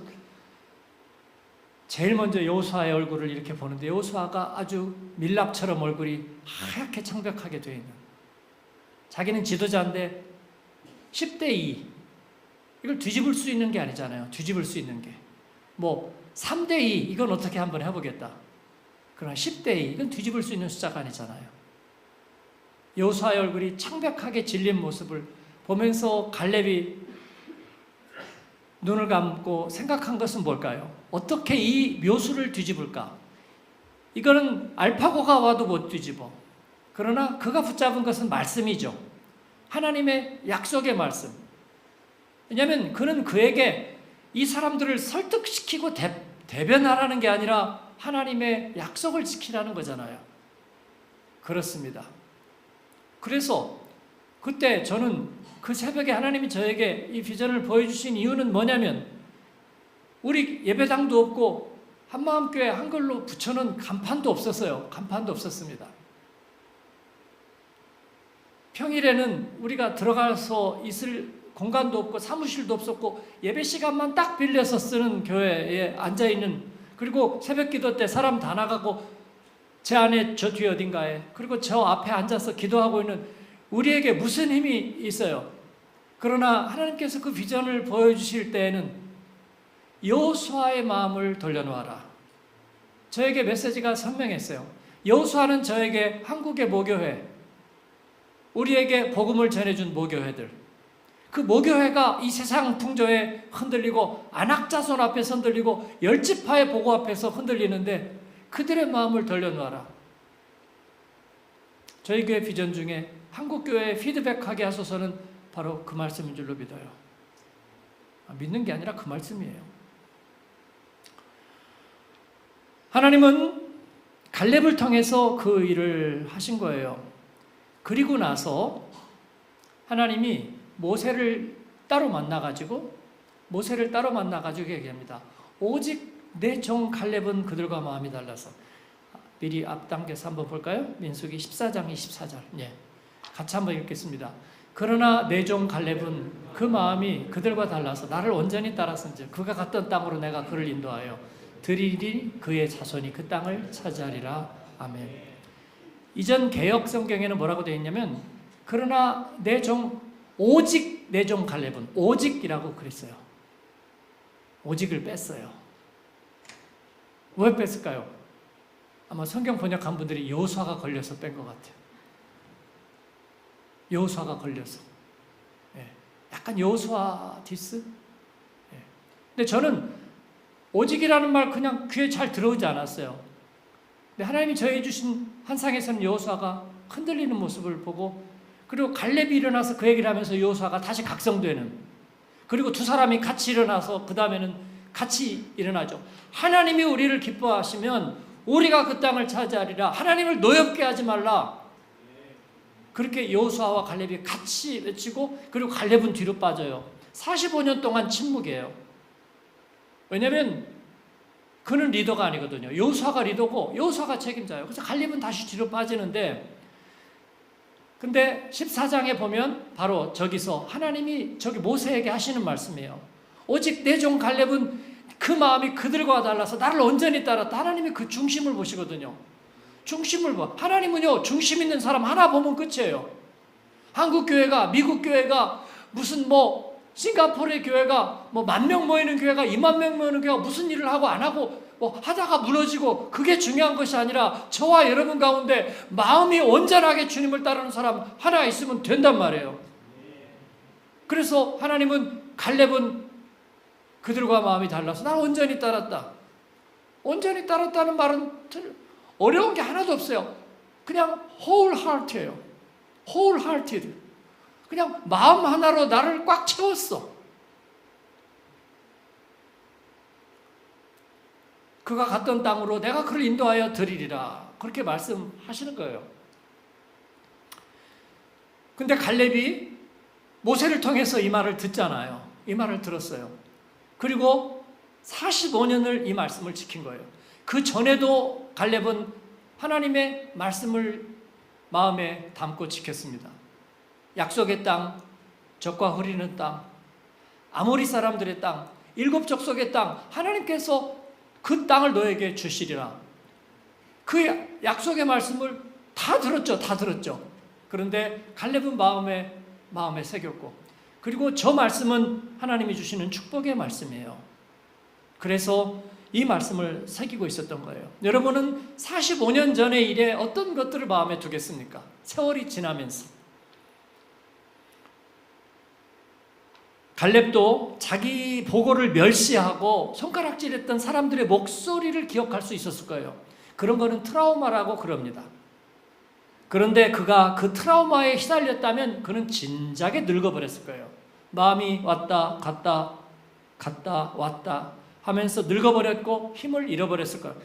제일 먼저 여호수아의 얼굴을 이렇게 보는데 여호수아가 아주 밀랍처럼 얼굴이 하얗게 창백하게 되어 있는, 자기는 지도자인데 10대2 이걸 뒤집을 수 있는 게 아니잖아요. 뒤집을 수 있는 게 뭐 3대2 이건 어떻게 한번 해보겠다. 그러나 10대2 이건 뒤집을 수 있는 숫자가 아니잖아요. 여호수아의 얼굴이 창백하게 질린 모습을 보면서 갈렙이 눈을 감고 생각한 것은 뭘까요? 어떻게 이 묘수를 뒤집을까? 이거는 알파고가 와도 못 뒤집어. 그러나 그가 붙잡은 것은 말씀이죠. 하나님의 약속의 말씀. 왜냐하면 그는 그에게 이 사람들을 설득시키고 대변하라는 게 아니라 하나님의 약속을 지키라는 거잖아요. 그렇습니다. 그래서 그때 저는 그 새벽에 하나님이 저에게 이 비전을 보여주신 이유는 뭐냐면, 우리 예배당도 없고 한마음교회 한글로 붙여놓은 간판도 없었어요. 간판도 없었습니다. 평일에는 우리가 들어가서 있을 공간도 없고 사무실도 없었고 예배 시간만 딱 빌려서 쓰는 교회에 앉아있는, 그리고 새벽 기도 때 사람 다 나가고 제 안에 저 뒤에 어딘가에, 그리고 저 앞에 앉아서 기도하고 있는 우리에게 무슨 힘이 있어요? 그러나 하나님께서 그 비전을 보여주실 때에는 여호수아의 마음을 돌려놓아라. 저에게 메시지가 선명했어요. 여호수아는 저에게 한국의 모교회, 우리에게 복음을 전해준 모교회들, 그 모교회가 이 세상 풍조에 흔들리고 안악자손 앞에서 흔들리고 열지파의 보고 앞에서 흔들리는데 그들의 마음을 돌려놓아라. 저희 교회 비전 중에 한국교회에 피드백하게 하소서는 바로 그 말씀인 줄로 믿어요. 믿는 게 아니라 그 말씀이에요. 하나님은 갈렙을 통해서 그 일을 하신 거예요. 그리고 나서 하나님이 모세를 따로 만나가지고 얘기합니다. 오직 내 종 갈렙은 그들과 마음이 달라서. 미리 앞당겨서 한번 볼까요? 민수기 14장 24절. 예. 같이 한번 읽겠습니다. 그러나 내 종 갈렙은 그 마음이 그들과 달라서 나를 온전히 따랐은즉 그가 갔던 땅으로 내가 그를 인도하여 드리리 그의 자손이 그 땅을 차지하리라. 아멘. 이전 개역 성경에는 뭐라고 되어 있냐면, 그러나 오직 내 종 갈렙은, 오직이라고 그랬어요. 오직을 뺐어요. 왜 뺐을까요? 아마 성경 번역한 분들이 여호수아가 걸려서 뺀 것 같아요. 여호수아가 걸려서. 예. 약간 여호수아 디스? 예. 근데 저는 오직이라는 말 그냥 귀에 잘 들어오지 않았어요. 근데 하나님이 저에게 주신 환상에서는 여호수아가 흔들리는 모습을 보고, 그리고 갈렙이 일어나서 그 얘기를 하면서 여호수아가 다시 각성되는, 그리고 두 사람이 같이 일어나서 그 다음에는 같이 일어나죠. 하나님이 우리를 기뻐하시면 우리가 그 땅을 차지하리라. 하나님을 노엽게 하지 말라. 그렇게 여호수아와 갈렙이 같이 외치고, 그리고 갈렙은 뒤로 빠져요. 45년 동안 침묵이에요. 왜냐하면 그는 리더가 아니거든요. 여호수아가 리더고 여호수아가 책임자예요. 그래서 갈렙은 다시 뒤로 빠지는데, 근데 14장에 보면 바로 저기서 하나님이 저기 모세에게 하시는 말씀이에요. 오직 내 종 갈렙은 그 마음이 그들과 달라서 나를 온전히 따랐다. 하나님이 그 중심을 보시거든요. 중심을 봐. 하나님은요, 중심 있는 사람 하나 보면 끝이에요. 한국 교회가, 미국 교회가, 무슨 싱가포르의 교회가 10,000명 모이는 교회가, 20,000명 모이는 교회가 무슨 일을 하고 안 하고 하다가 무너지고, 그게 중요한 것이 아니라 저와 여러분 가운데 마음이 온전하게 주님을 따르는 사람 하나 있으면 된단 말이에요. 그래서 하나님은 갈렙은 그들과 마음이 달라서 난 온전히 따랐다. 온전히 따랐다는 말은 어려운 게 하나도 없어요. 그냥 wholeheart예요. wholehearted. 그냥 마음 하나로 나를 꽉 채웠어. 그가 갔던 땅으로 내가 그를 인도하여 드리리라. 그렇게 말씀하시는 거예요. 근데 갈렙이 모세를 통해서 이 말을 듣잖아요. 이 말을 들었어요. 그리고 45년을 이 말씀을 지킨 거예요. 그 전에도 갈렙은 하나님의 말씀을 마음에 담고 지켰습니다. 약속의 땅, 젖과 흐리는 땅, 아모리 사람들의 땅, 일곱 족속의 땅, 하나님께서 그 땅을 너에게 주시리라. 그 약속의 말씀을 다 들었죠. 그런데 갈렙은 마음에 새겼고, 그리고 저 말씀은 하나님이 주시는 축복의 말씀이에요. 그래서 이 말씀을 새기고 있었던 거예요. 여러분은 45년 전의 일에 어떤 것들을 마음에 두겠습니까? 세월이 지나면서. 갈렙도 자기 보고를 멸시하고 손가락질했던 사람들의 목소리를 기억할 수 있었을 거예요. 그런 거는 트라우마라고 그럽니다. 그런데 그가 그 트라우마에 휘달렸다면 그는 진작에 늙어버렸을 거예요. 마음이 왔다 갔다 갔다 왔다 하면서 늙어버렸고 힘을 잃어버렸을 거예요.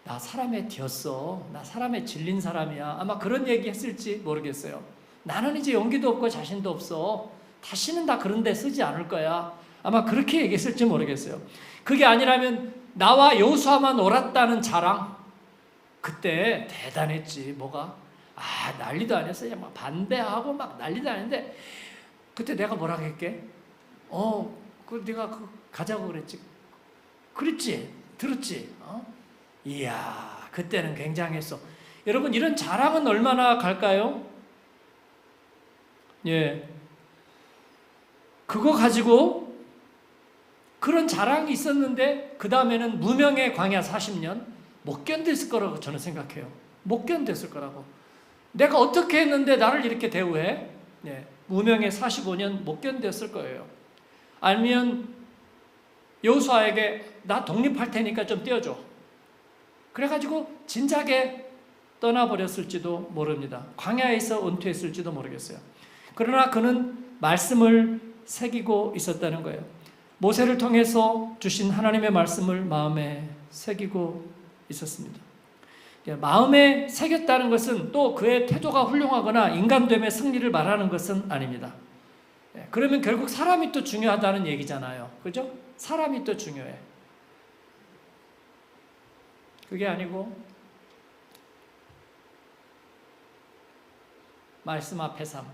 나 사람에 뒤었어. 나 사람에 질린 사람이야. 아마 그런 얘기 했을지 모르겠어요. 나는 이제 용기도 없고 자신도 없어. 다시는 다 그런 데 쓰지 않을 거야. 아마 그렇게 얘기했을지 모르겠어요. 그게 아니라면 나와 여호수아만 옳았다는 자랑, 그때 대단했지. 뭐가? 난리도 안 했어요. 막 반대하고 막 난리도 안 했는데 그때 내가 뭐라고 했게? 네가 가자고 그랬지. 그랬지? 들었지? 이야, 그때는 굉장했어. 여러분, 이런 자랑은 얼마나 갈까요? 예. 그거 가지고 그런 자랑이 있었는데 그 다음에는 무명의 광야 40년 못 견뎠을 거라고 저는 생각해요. 못 견뎠을 거라고. 내가 어떻게 했는데 나를 이렇게 대우해? 예. 무명의 45년 못 견뎠을 거예요. 아니면 여호수아에게 나 독립할 테니까 좀 떼어줘. 그래가지고 진작에 떠나버렸을지도 모릅니다. 광야에서 은퇴했을지도 모르겠어요. 그러나 그는 말씀을 새기고 있었다는 거예요. 모세를 통해서 주신 하나님의 말씀을 마음에 새기고 있었습니다. 마음에 새겼다는 것은 또 그의 태도가 훌륭하거나 인간됨의 승리를 말하는 것은 아닙니다. 그러면 결국 사람이 또 중요하다는 얘기잖아요. 그죠? 사람이 또 중요해. 그게 아니고 말씀 앞에 삶.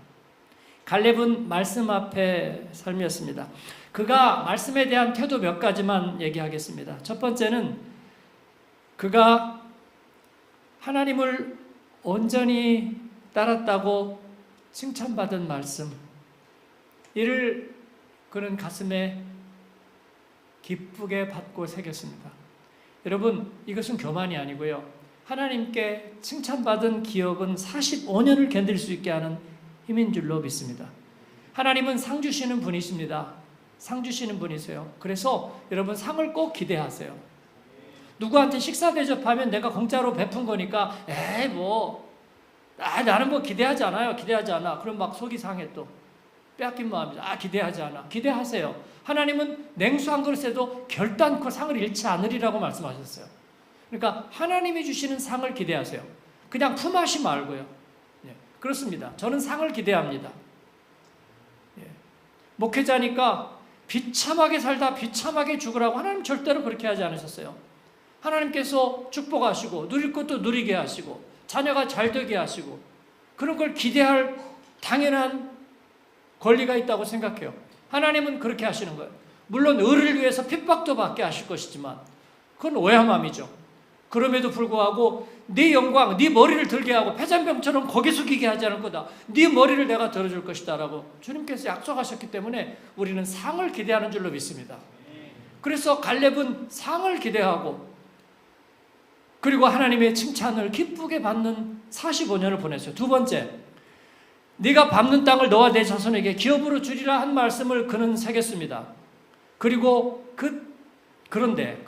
갈렙은 말씀 앞에 삶이었습니다. 그가 말씀에 대한 태도 몇 가지만 얘기하겠습니다. 첫 번째는 그가 하나님을 온전히 따랐다고 칭찬받은 말씀, 이를 그는 가슴에 기쁘게 받고 새겼습니다. 여러분, 이것은 교만이 아니고요. 하나님께 칭찬받은 기억은 45년을 견딜 수 있게 하는 힘인 줄로 믿습니다. 하나님은 상 주시는 분이십니다. 상 주시는 분이세요. 그래서 여러분, 상을 꼭 기대하세요. 누구한테 식사 대접하면 내가 공짜로 베푼 거니까 나는 뭐 기대하지 않아요. 기대하지 않아. 그럼 막 속이 상해 또. 빼앗긴 마음이죠. 기대하지 않아. 기대하세요. 하나님은 냉수 한 그릇에도 결단코 상을 잃지 않으리라고 말씀하셨어요. 그러니까 하나님이 주시는 상을 기대하세요. 그냥 품하시 말고요. 그렇습니다. 저는 상을 기대합니다. 목회자니까 비참하게 살다 비참하게 죽으라고 하나님 절대로 그렇게 하지 않으셨어요. 하나님께서 축복하시고 누릴 것도 누리게 하시고 자녀가 잘 되게 하시고 그런 걸 기대할 당연한 권리가 있다고 생각해요. 하나님은 그렇게 하시는 거예요. 물론 의를 위해서 핍박도 받게 하실 것이지만 그건 오해함이죠. 그럼에도 불구하고 네 영광, 네 머리를 들게 하고 패잔병처럼 고개 숙이게 하지 않을 거다. 네 머리를 내가 들어줄 것이다 라고 주님께서 약속하셨기 때문에 우리는 상을 기대하는 줄로 믿습니다. 그래서 갈렙은 상을 기대하고 그리고 하나님의 칭찬을 기쁘게 받는 45년을 보냈어요. 두 번째, 네가 밟는 땅을 너와 내 자손에게 기업으로 주리라 한 말씀을 그는 새겼습니다. 그리고 그런데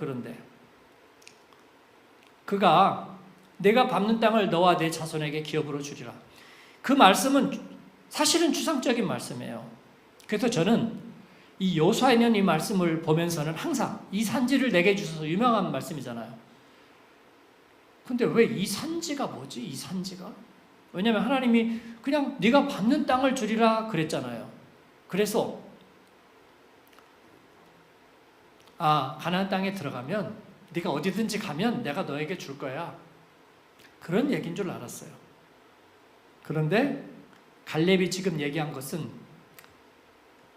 그가 내가 밟는 땅을 너와 내 자손에게 기업으로 주리라. 그 말씀은 사실은 추상적인 말씀이에요. 그래서 저는 이 여호수아에 있는 이 말씀을 보면서는 항상 이 산지를 내게 주셔서 유명한 말씀이잖아요. 근데 왜 이 산지가 뭐지? 이 산지가? 왜냐하면 하나님이 그냥 네가 밟는 땅을 주리라 그랬잖아요. 그래서 가나안 땅에 들어가면 네가 어디든지 가면 내가 너에게 줄 거야. 그런 얘기인 줄 알았어요. 그런데 갈렙이 지금 얘기한 것은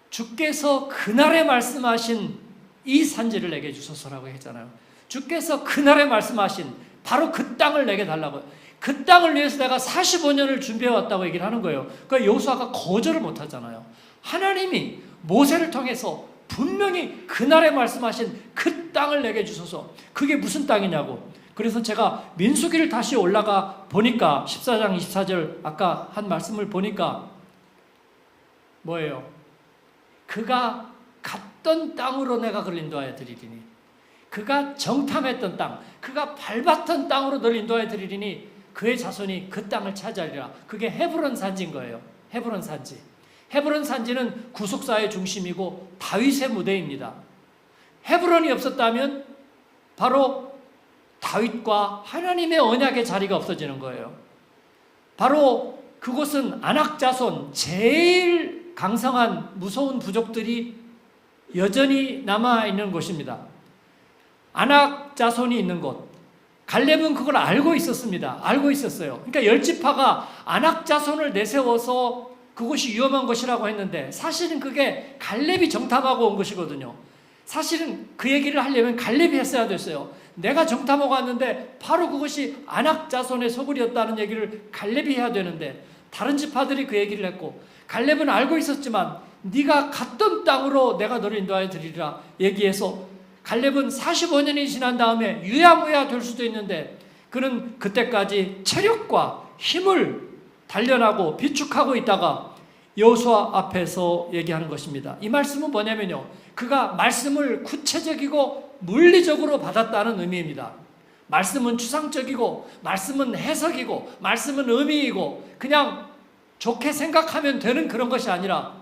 주께서 그날에 말씀하신 이 산지를 내게 주소서라고 했잖아요. 주께서 그날에 말씀하신 바로 그 땅을 내게 달라고요. 그 땅을 위해서 내가 45년을 준비해왔다고 얘기를 하는 거예요. 그러니까 여호수아가 거절을 못하잖아요. 하나님이 모세를 통해서 분명히 그날에 말씀하신 그 땅을 내게 주소서. 그게 무슨 땅이냐고. 그래서 제가 민수기를 다시 올라가 보니까 14장 24절 아까 한 말씀을 보니까 뭐예요? 그가 갔던 땅으로 내가 그를 인도하여 드리리니, 그가 정탐했던 땅, 그가 밟았던 땅으로 너를 인도하여 드리리니 그의 자손이 그 땅을 차지하리라. 그게 헤브론 산지인 거예요. 헤브론 산지. 헤브론 산지는 구속사의 중심이고 다윗의 무대입니다. 헤브론이 없었다면 바로 다윗과 하나님의 언약의 자리가 없어지는 거예요. 바로 그곳은 아낙 자손, 제일 강성한 무서운 부족들이 여전히 남아있는 곳입니다. 아낙 자손이 있는 곳. 갈렙은 그걸 알고 있었습니다. 알고 있었어요. 그러니까 열지파가 아낙 자손을 내세워서 그곳이 위험한 곳이라고 했는데 사실은 그게 갈렙이 정탐하고 온 것이거든요. 사실은 그 얘기를 하려면 갈렙이 했어야 됐어요. 내가 정탐하고 왔는데 바로 그것이 아낙 자손의 소굴이었다는 얘기를 갈렙이 해야 되는데 다른 지파들이 그 얘기를 했고, 갈렙은 알고 있었지만 네가 갔던 땅으로 내가 너를 인도하여 드리리라 얘기해서 갈렙은 45년이 지난 다음에 유야무야 될 수도 있는데 그는 그때까지 체력과 힘을 단련하고 비축하고 있다가 여호수아 앞에서 얘기하는 것입니다. 이 말씀은 뭐냐면요, 그가 말씀을 구체적이고 물리적으로 받았다는 의미입니다. 말씀은 추상적이고 말씀은 해석이고 말씀은 의미이고 그냥 좋게 생각하면 되는 그런 것이 아니라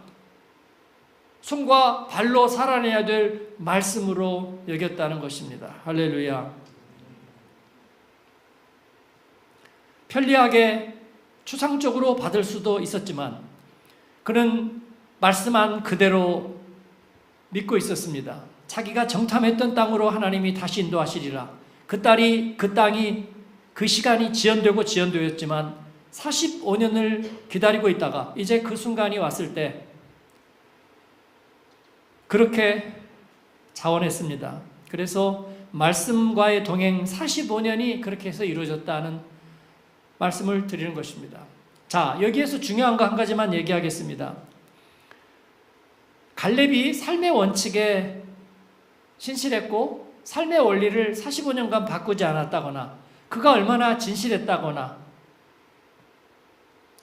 손과 발로 살아내야 될 말씀으로 여겼다는 것입니다. 할렐루야. 편리하게 추상적으로 받을 수도 있었지만 그는 말씀한 그대로 믿고 있었습니다. 자기가 정탐했던 땅으로 하나님이 다시 인도하시리라. 그 땅이 그 시간이 지연되었지만 45년을 기다리고 있다가 이제 그 순간이 왔을 때 그렇게 자원했습니다. 그래서 말씀과의 동행 45년이 그렇게 해서 이루어졌다는 말씀을 드리는 것입니다. 자, 여기에서 중요한 거 한 가지만 얘기하겠습니다. 갈렙이 삶의 원칙에 신실했고 삶의 원리를 45년간 바꾸지 않았다거나 그가 얼마나 진실했다거나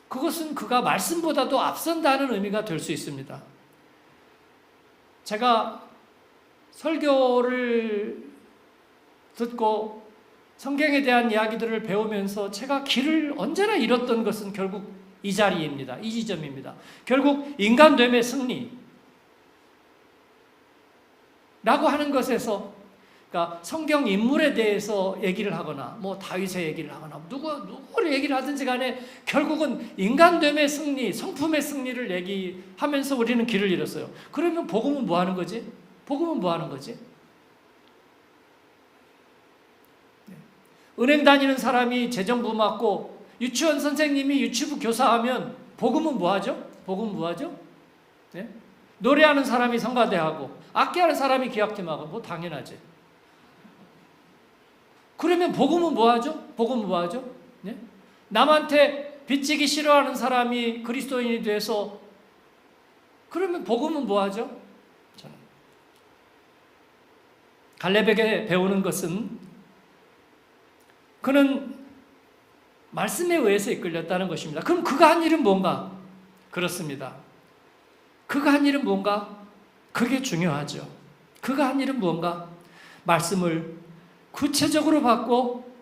그것은 그가 말씀보다도 앞선다는 의미가 될 수 있습니다. 제가 설교를 듣고 성경에 대한 이야기들을 배우면서 제가 길을 언제나 잃었던 것은 결국 이 자리입니다. 이 지점입니다. 결국 인간됨의 승리 라고 하는 것에서, 그러니까 성경 인물에 대해서 얘기를 하거나 뭐 다윗의 얘기를 하거나 누구를 얘기를 하든지 간에 결국은 인간됨의 승리, 성품의 승리를 얘기하면서 우리는 길을 잃었어요. 그러면 복음은 뭐 하는 거지? 복음은 뭐 하는 거지? 은행 다니는 사람이 재정부 맡고 유치원 선생님이 유치부 교사하면 복음은 뭐 하죠? 복음은 뭐 하죠? 네? 노래하는 사람이 성가대하고 악기하는 사람이 기악팀하고 뭐 당연하지. 그러면 복음은 뭐 하죠? 복음은 뭐 하죠? 네? 남한테 빚지기 싫어하는 사람이 그리스도인이 돼서 그러면 복음은 뭐 하죠? 저는 갈렙에게 배우는 것은 그는 말씀에 의해서 이끌렸다는 것입니다. 그럼 그가 한 일은 뭔가? 그렇습니다. 그가 한 일은 뭔가? 그게 중요하죠. 그가 한 일은 뭔가? 말씀을 구체적으로 받고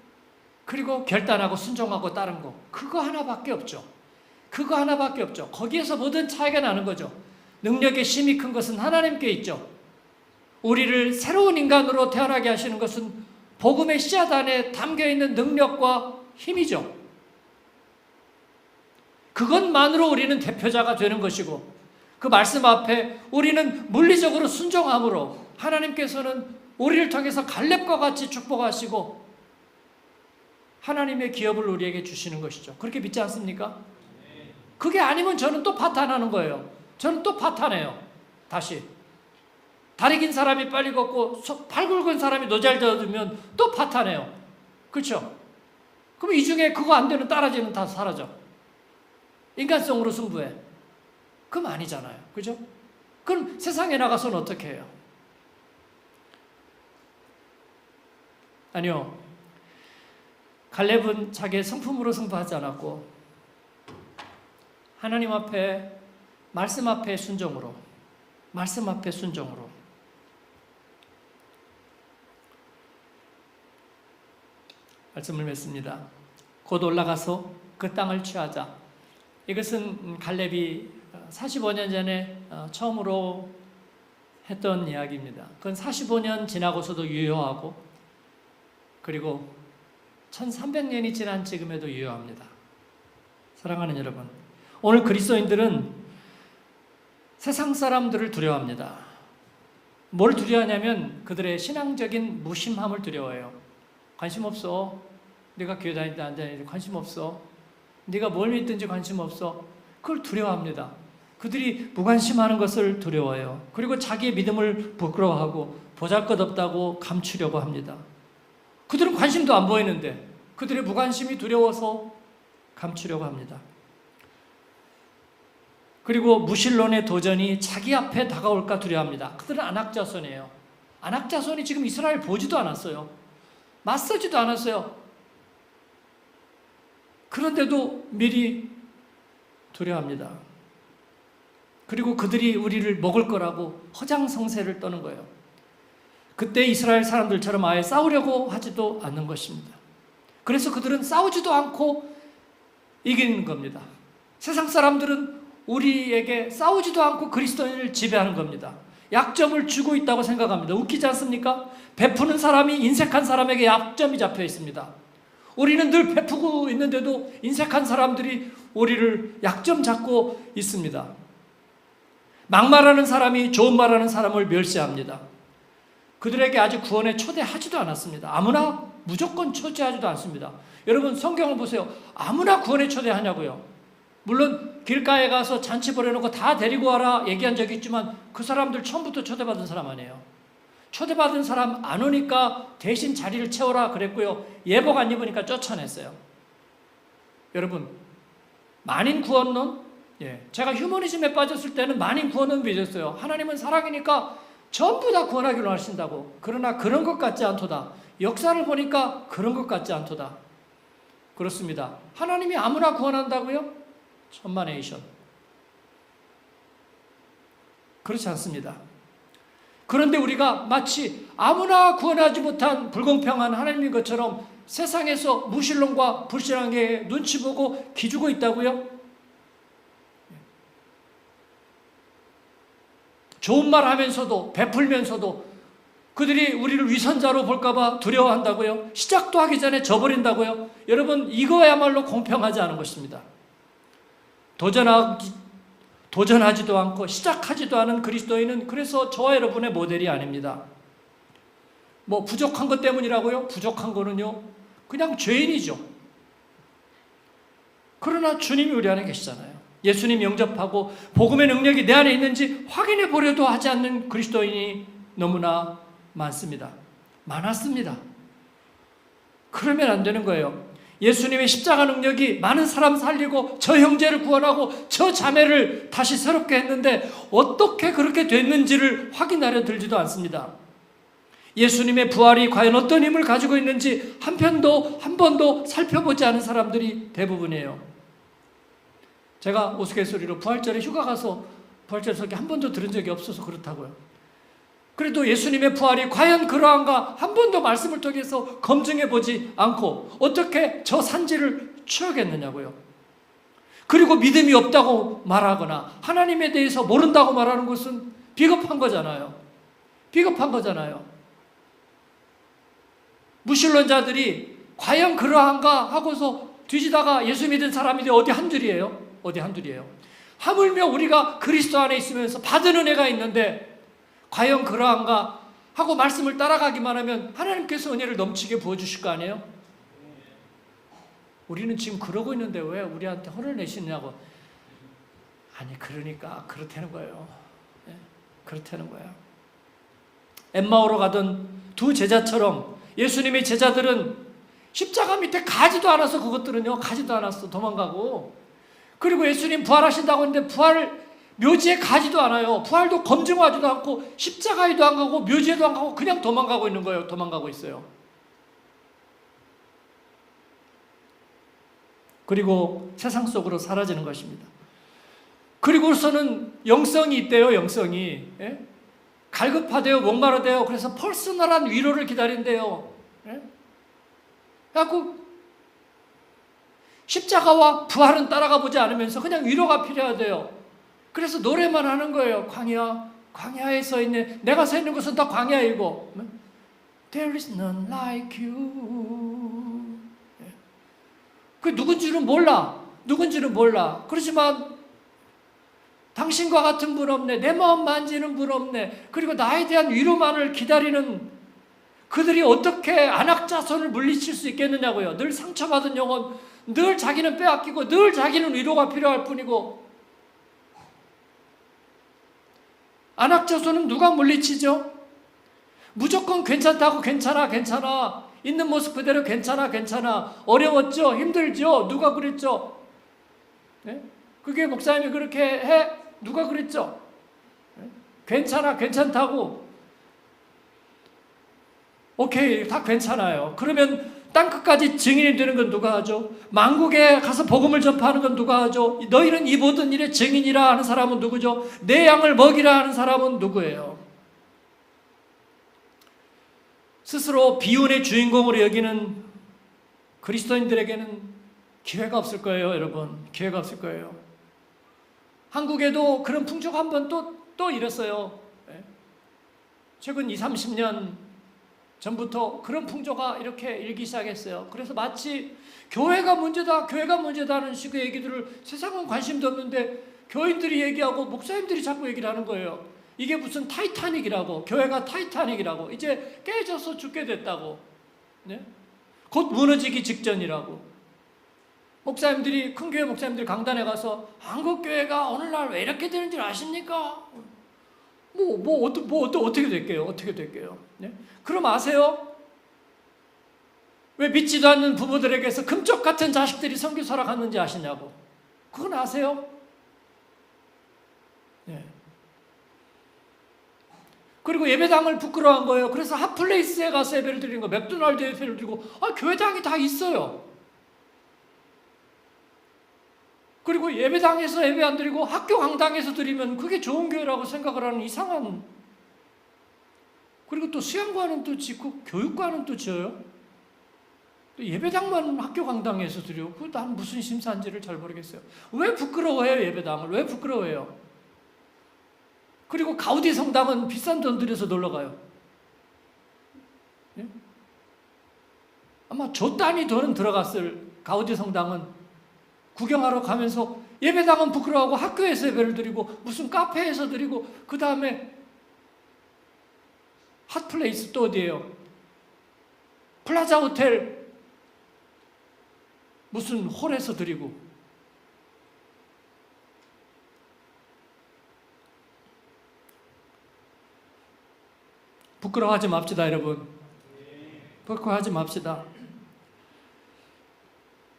그리고 결단하고 순종하고 따른 거. 그거 하나밖에 없죠. 그거 하나밖에 없죠. 거기에서 모든 차이가 나는 거죠. 능력의 힘이 큰 것은 하나님께 있죠. 우리를 새로운 인간으로 태어나게 하시는 것은 복음의 씨앗 안에 담겨있는 능력과 힘이죠. 그것만으로 우리는 대표자가 되는 것이고 그 말씀 앞에 우리는 물리적으로 순종함으로 하나님께서는 우리를 통해서 갈렙과 같이 축복하시고 하나님의 기업을 우리에게 주시는 것이죠. 그렇게 믿지 않습니까? 그게 아니면 저는 또 파탄하는 거예요. 저는 또 파탄해요. 다시. 다리 긴 사람이 빨리 걷고 팔 굵은 사람이 노잘져들면 또 파탄해요. 그렇죠? 그럼 이 중에 그거 안 되는 따라지는 다 사라져. 인간성으로 승부해. 그럼 아니잖아요. 그죠? 그럼 세상에 나가서는 어떻게 해요? 아니요. 갈렙은 자기의 성품으로 승부하지 않았고 하나님 앞에 말씀 앞에 순종으로 말씀을 맺습니다. 곧 올라가서 그 땅을 취하자. 이것은 갈렙이 45년 전에 처음으로 했던 이야기입니다. 그건 45년 지나고서도 유효하고 그리고 1300년이 지난 지금에도 유효합니다. 사랑하는 여러분, 오늘 그리스도인들은 세상 사람들을 두려워합니다. 뭘 두려워하냐면 그들의 신앙적인 무심함을 두려워해요. 관심 없어. 네가 교회 다니든 안 다니든 관심 없어. 네가 뭘 믿든지 관심 없어. 그걸 두려워합니다. 그들이 무관심하는 것을 두려워해요. 그리고 자기의 믿음을 부끄러워하고 보잘것없다고 감추려고 합니다. 그들은 관심도 안 보이는데 그들의 무관심이 두려워서 감추려고 합니다. 그리고 무신론의 도전이 자기 앞에 다가올까 두려워합니다. 그들은 안악자손이에요. 안악자손이 지금 이스라엘 보지도 않았어요. 맞서지도 않았어요. 그런데도 미리 두려워합니다. 그리고 그들이 우리를 먹을 거라고 허장성세를 떠는 거예요. 그때 이스라엘 사람들처럼 아예 싸우려고 하지도 않는 것입니다. 그래서 그들은 싸우지도 않고 이기는 겁니다. 세상 사람들은 우리에게 싸우지도 않고 그리스도인을 지배하는 겁니다. 약점을 주고 있다고 생각합니다. 웃기지 않습니까? 베푸는 사람이 인색한 사람에게 약점이 잡혀 있습니다. 우리는 늘 베푸고 있는데도 인색한 사람들이 우리를 약점 잡고 있습니다. 막말하는 사람이 좋은 말하는 사람을 멸시합니다. 그들에게 아직 구원에 초대하지도 않았습니다. 아무나 무조건 초대하지도 않습니다. 여러분 성경을 보세요. 아무나 구원에 초대하냐고요. 물론 길가에 가서 잔치 벌여놓고 다 데리고 와라 얘기한 적이 있지만 그 사람들 처음부터 초대받은 사람 아니에요. 초대받은 사람 안 오니까 대신 자리를 채워라 그랬고요. 예복 안 입으니까 쫓아냈어요. 여러분 만인 구원론? 제가 휴머니즘에 빠졌을 때는 만인 구원론 믿었어요. 하나님은 사랑이니까 전부 다 구원하기로 하신다고. 그러나 그런 것 같지 않도다. 역사를 보니까 그런 것 같지 않도다. 그렇습니다. 하나님이 아무나 구원한다고요? 천만에이션. 그렇지 않습니다. 그런데 우리가 마치 아무나 구원하지 못한 불공평한 하나님인 것처럼 세상에서 무신론과 불신앙에 눈치 보고 기주고 있다고요? 좋은 말 하면서도 베풀면서도 그들이 우리를 위선자로 볼까봐 두려워한다고요? 시작도 하기 전에 져버린다고요? 여러분 이거야말로 공평하지 않은 것입니다. 도전하지도 않고 시작하지도 않은 그리스도인은 그래서 저와 여러분의 모델이 아닙니다. 뭐 부족한 것 때문이라고요? 부족한 거는요 그냥 죄인이죠. 그러나 주님이 우리 안에 계시잖아요. 예수님 영접하고 복음의 능력이 내 안에 있는지 확인해 보려도 하지 않는 그리스도인이 너무나 많습니다. 많았습니다. 그러면 안 되는 거예요. 예수님의 십자가 능력이 많은 사람 살리고 저 형제를 구원하고 저 자매를 다시 새롭게 했는데 어떻게 그렇게 됐는지를 확인하려 들지도 않습니다. 예수님의 부활이 과연 어떤 힘을 가지고 있는지 한 번도 살펴보지 않은 사람들이 대부분이에요. 제가 우스갯소리로 부활절에 휴가 가서 부활절 설교 한 번도 들은 적이 없어서 그렇다고요. 그래도 예수님의 부활이 과연 그러한가 한 번도 말씀을 통해서 검증해 보지 않고 어떻게 저 산지를 취하겠느냐고요. 그리고 믿음이 없다고 말하거나 하나님에 대해서 모른다고 말하는 것은 비겁한 거잖아요. 비겁한 거잖아요. 무신론자들이 과연 그러한가 하고서 뒤지다가 예수 믿은 사람이 어디 한 줄이에요? 어디 한 줄이에요? 하물며 우리가 그리스도 안에 있으면서 받은 은혜가 있는데 과연 그러한가 하고 말씀을 따라가기만 하면 하나님께서 은혜를 넘치게 부어주실 거 아니에요? 우리는 지금 그러고 있는데 왜 우리한테 혼을 내시느냐고. 아니 그러니까 그렇다는 거예요. 그렇다는 거예요. 엠마오로 가던 두 제자처럼 예수님의 제자들은 십자가 밑에 가지도 않아서 그것들은요 가지도 않았어. 도망가고. 그리고 예수님 부활하신다고 했는데 부활을 묘지에 가지도 않아요. 부활도 검증하지도 않고 십자가에도 안 가고 묘지에도 안 가고 그냥 도망가고 있는 거예요. 도망가고 있어요. 그리고 세상 속으로 사라지는 것입니다. 그리고서는 영성이 있대요. 영성이. 갈급하대요. 목마르대요. 그래서 퍼스널한 위로를 기다린대요. 그래갖고 십자가와 부활은 따라가 보지 않으면서 그냥 위로가 필요하대요. 그래서 노래만 하는 거예요. 광야, 광야에 서 있네. 내가 서 있는 곳은 다 광야이고. There is none like you. 그 누군지는 몰라. 누군지는 몰라. 그렇지만 당신과 같은 분 없네. 내 마음 만지는 분 없네. 그리고 나에 대한 위로만을 기다리는 그들이 어떻게 안악자손을 물리칠 수 있겠느냐고요. 늘 상처받은 영혼, 늘 자기는 빼앗기고 늘 자기는 위로가 필요할 뿐이고. 안악자손은 누가 물리치죠? 무조건 괜찮다고 괜찮아 괜찮아 있는 모습 그대로 괜찮아 괜찮아 어려웠죠? 힘들죠? 누가 그랬죠? 네? 그게 목사님이 그렇게 해? 누가 그랬죠? 네? 괜찮아 괜찮다고 오케이 다 괜찮아요. 그러면 땅끝까지 증인이 되는 건 누가 하죠? 만국에 가서 복음을 전파하는 건 누가 하죠? 너희는 이 모든 일의 증인이라 하는 사람은 누구죠? 내 양을 먹이라 하는 사람은 누구예요? 스스로 비운의 주인공으로 여기는 그리스도인들에게는 기회가 없을 거예요, 여러분. 기회가 없을 거예요. 한국에도 그런 풍조가 한번 또 일었어요. 최근 20, 30년 전부터 그런 풍조가 이렇게 일기 시작했어요. 그래서 마치 교회가 문제다, 교회가 문제다는 식의 얘기들을 세상은 관심도 없는데 교인들이 얘기하고 목사님들이 자꾸 얘기를 하는 거예요. 이게 무슨 타이타닉이라고, 교회가 타이타닉이라고, 이제 깨져서 죽게 됐다고, 네? 곧 무너지기 직전이라고. 목사님들이, 큰 교회 목사님들이 강단에 가서 한국교회가 오늘날 왜 이렇게 되는 줄 아십니까? 어떻게 될게요? 어떻게 될게요? 네? 그럼 아세요? 왜 믿지도 않는 부부들에게서 금쪽 같은 자식들이 선교사로 갔는지 아시냐고. 그건 아세요? 네. 그리고 예배당을 부끄러워한 거예요. 그래서 핫플레이스에 가서 예배를 드리는 거, 맥도날드 예배를 드리고, 교회당이 다 있어요. 그리고 예배당에서 예배 안 드리고 학교 강당에서 드리면 그게 좋은 교회라고 생각을 하는 이상한. 그리고 또 수양관은 또 짓고 교육관은 또 지어요. 또 예배당만 학교 강당에서 드려. 그 난 무슨 심사인지를 잘 모르겠어요. 왜 부끄러워해요, 예배당을? 왜 부끄러워해요? 그리고 가우디 성당은 비싼 돈 들여서 놀러 가요. 예? 아마 조 단위 돈은 들어갔을 가우디 성당은 구경하러 가면서 예배당은 부끄러워하고 학교에서 예배를 드리고 무슨 카페에서 드리고 그 다음에 핫플레이스 또 어디예요? 플라자 호텔 무슨 홀에서 드리고. 부끄러워하지 맙시다, 여러분. 부끄러워하지 맙시다.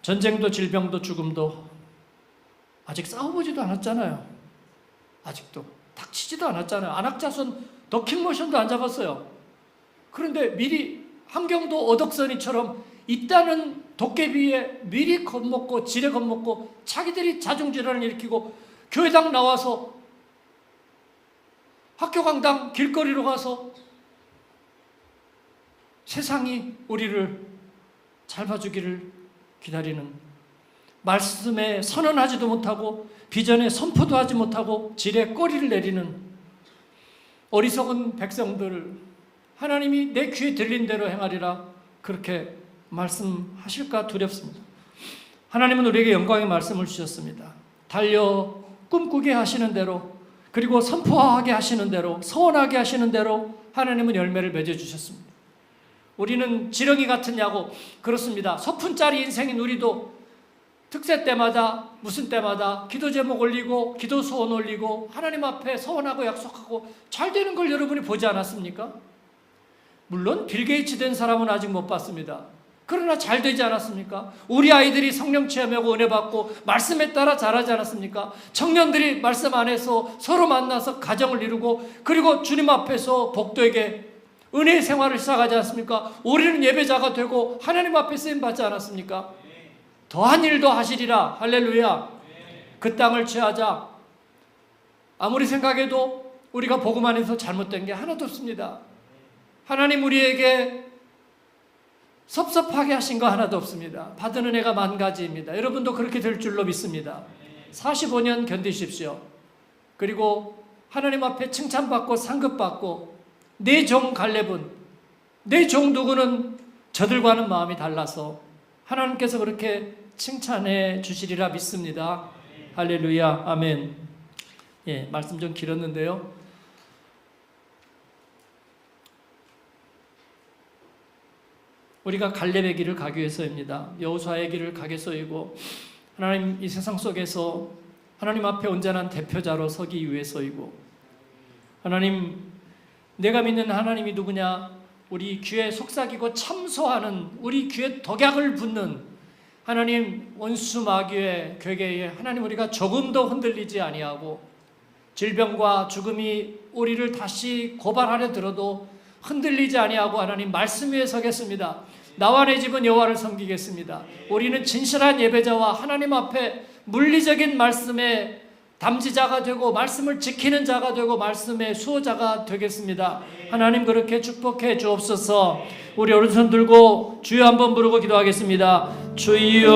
전쟁도 질병도 죽음도 아직 싸워보지도 않았잖아요. 아직도 닥치지도 않았잖아요. 안악자손 더킹모션도 안 잡았어요. 그런데 미리 함경도 어덕선이처럼 있다는 도깨비에 미리 겁먹고 지레 겁먹고 자기들이 자중질환을 일으키고 교회당 나와서 학교 강당 길거리로 가서 세상이 우리를 잘 봐주기를 기다리는, 말씀에 선언하지도 못하고 비전에 선포도 하지 못하고 지레 꼬리를 내리는 어리석은 백성들을 하나님이 내 귀에 들린 대로 행하리라 그렇게 말씀하실까 두렵습니다. 하나님은 우리에게 영광의 말씀을 주셨습니다. 달려 꿈꾸게 하시는 대로, 그리고 선포하게 하시는 대로, 서원하게 하시는 대로 하나님은 열매를 맺어주셨습니다. 우리는 지렁이 같은 야고, 그렇습니다. 소푼짜리 인생인 우리도 특세 때마다 무슨 때마다 기도 제목 올리고 기도 소원 올리고 하나님 앞에 서원하고 약속하고 잘 되는 걸 여러분이 보지 않았습니까? 물론 빌 게이츠 된 사람은 아직 못 봤습니다. 그러나 잘 되지 않았습니까? 우리 아이들이 성령 체험하고 은혜 받고 말씀에 따라 자라지 않았습니까? 청년들이 말씀 안에서 서로 만나서 가정을 이루고 그리고 주님 앞에서 복되게 은혜의 생활을 시작하지 않습니까? 우리는 예배자가 되고 하나님 앞에 쓰임 받지 않았습니까? 더한 일도 하시리라. 할렐루야. 그 땅을 취하자. 아무리 생각해도 우리가 복음 안에서 잘못된 게 하나도 없습니다. 하나님 우리에게 섭섭하게 하신 거 하나도 없습니다. 받은 은혜가 만 가지입니다. 여러분도 그렇게 될 줄로 믿습니다. 45년 견디십시오. 그리고 하나님 앞에 칭찬받고 상급받고 내 종 갈렙은, 내 종 누구는 저들과는 마음이 달라서 하나님께서 그렇게 칭찬해 주시리라 믿습니다. 할렐루야, 아멘. 예, 말씀 좀 길었는데요. 우리가 갈렙의 길을 가기 위해서입니다. 여호수아의 길을 가기 위해서이고, 하나님 이 세상 속에서 하나님 앞에 온전한 대표자로 서기 위해서이고, 하나님, 내가 믿는 하나님이 누구냐? 우리 귀에 속삭이고 참소하는, 우리 귀에 덕약을 붓는 하나님, 원수 마귀의 괴계에 하나님 우리가 조금도 흔들리지 아니하고, 질병과 죽음이 우리를 다시 고발하려 들어도 흔들리지 아니하고 하나님 말씀 위에 서겠습니다. 나와 내 집은 여호와를 섬기겠습니다. 우리는 진실한 예배자와 하나님 앞에 물리적인 말씀의 담지자가 되고 말씀을 지키는 자가 되고 말씀의 수호자가 되겠습니다. 하나님 그렇게 축복해 주옵소서. 우리 오른손 들고 주여 한번 부르고 기도하겠습니다. 주여.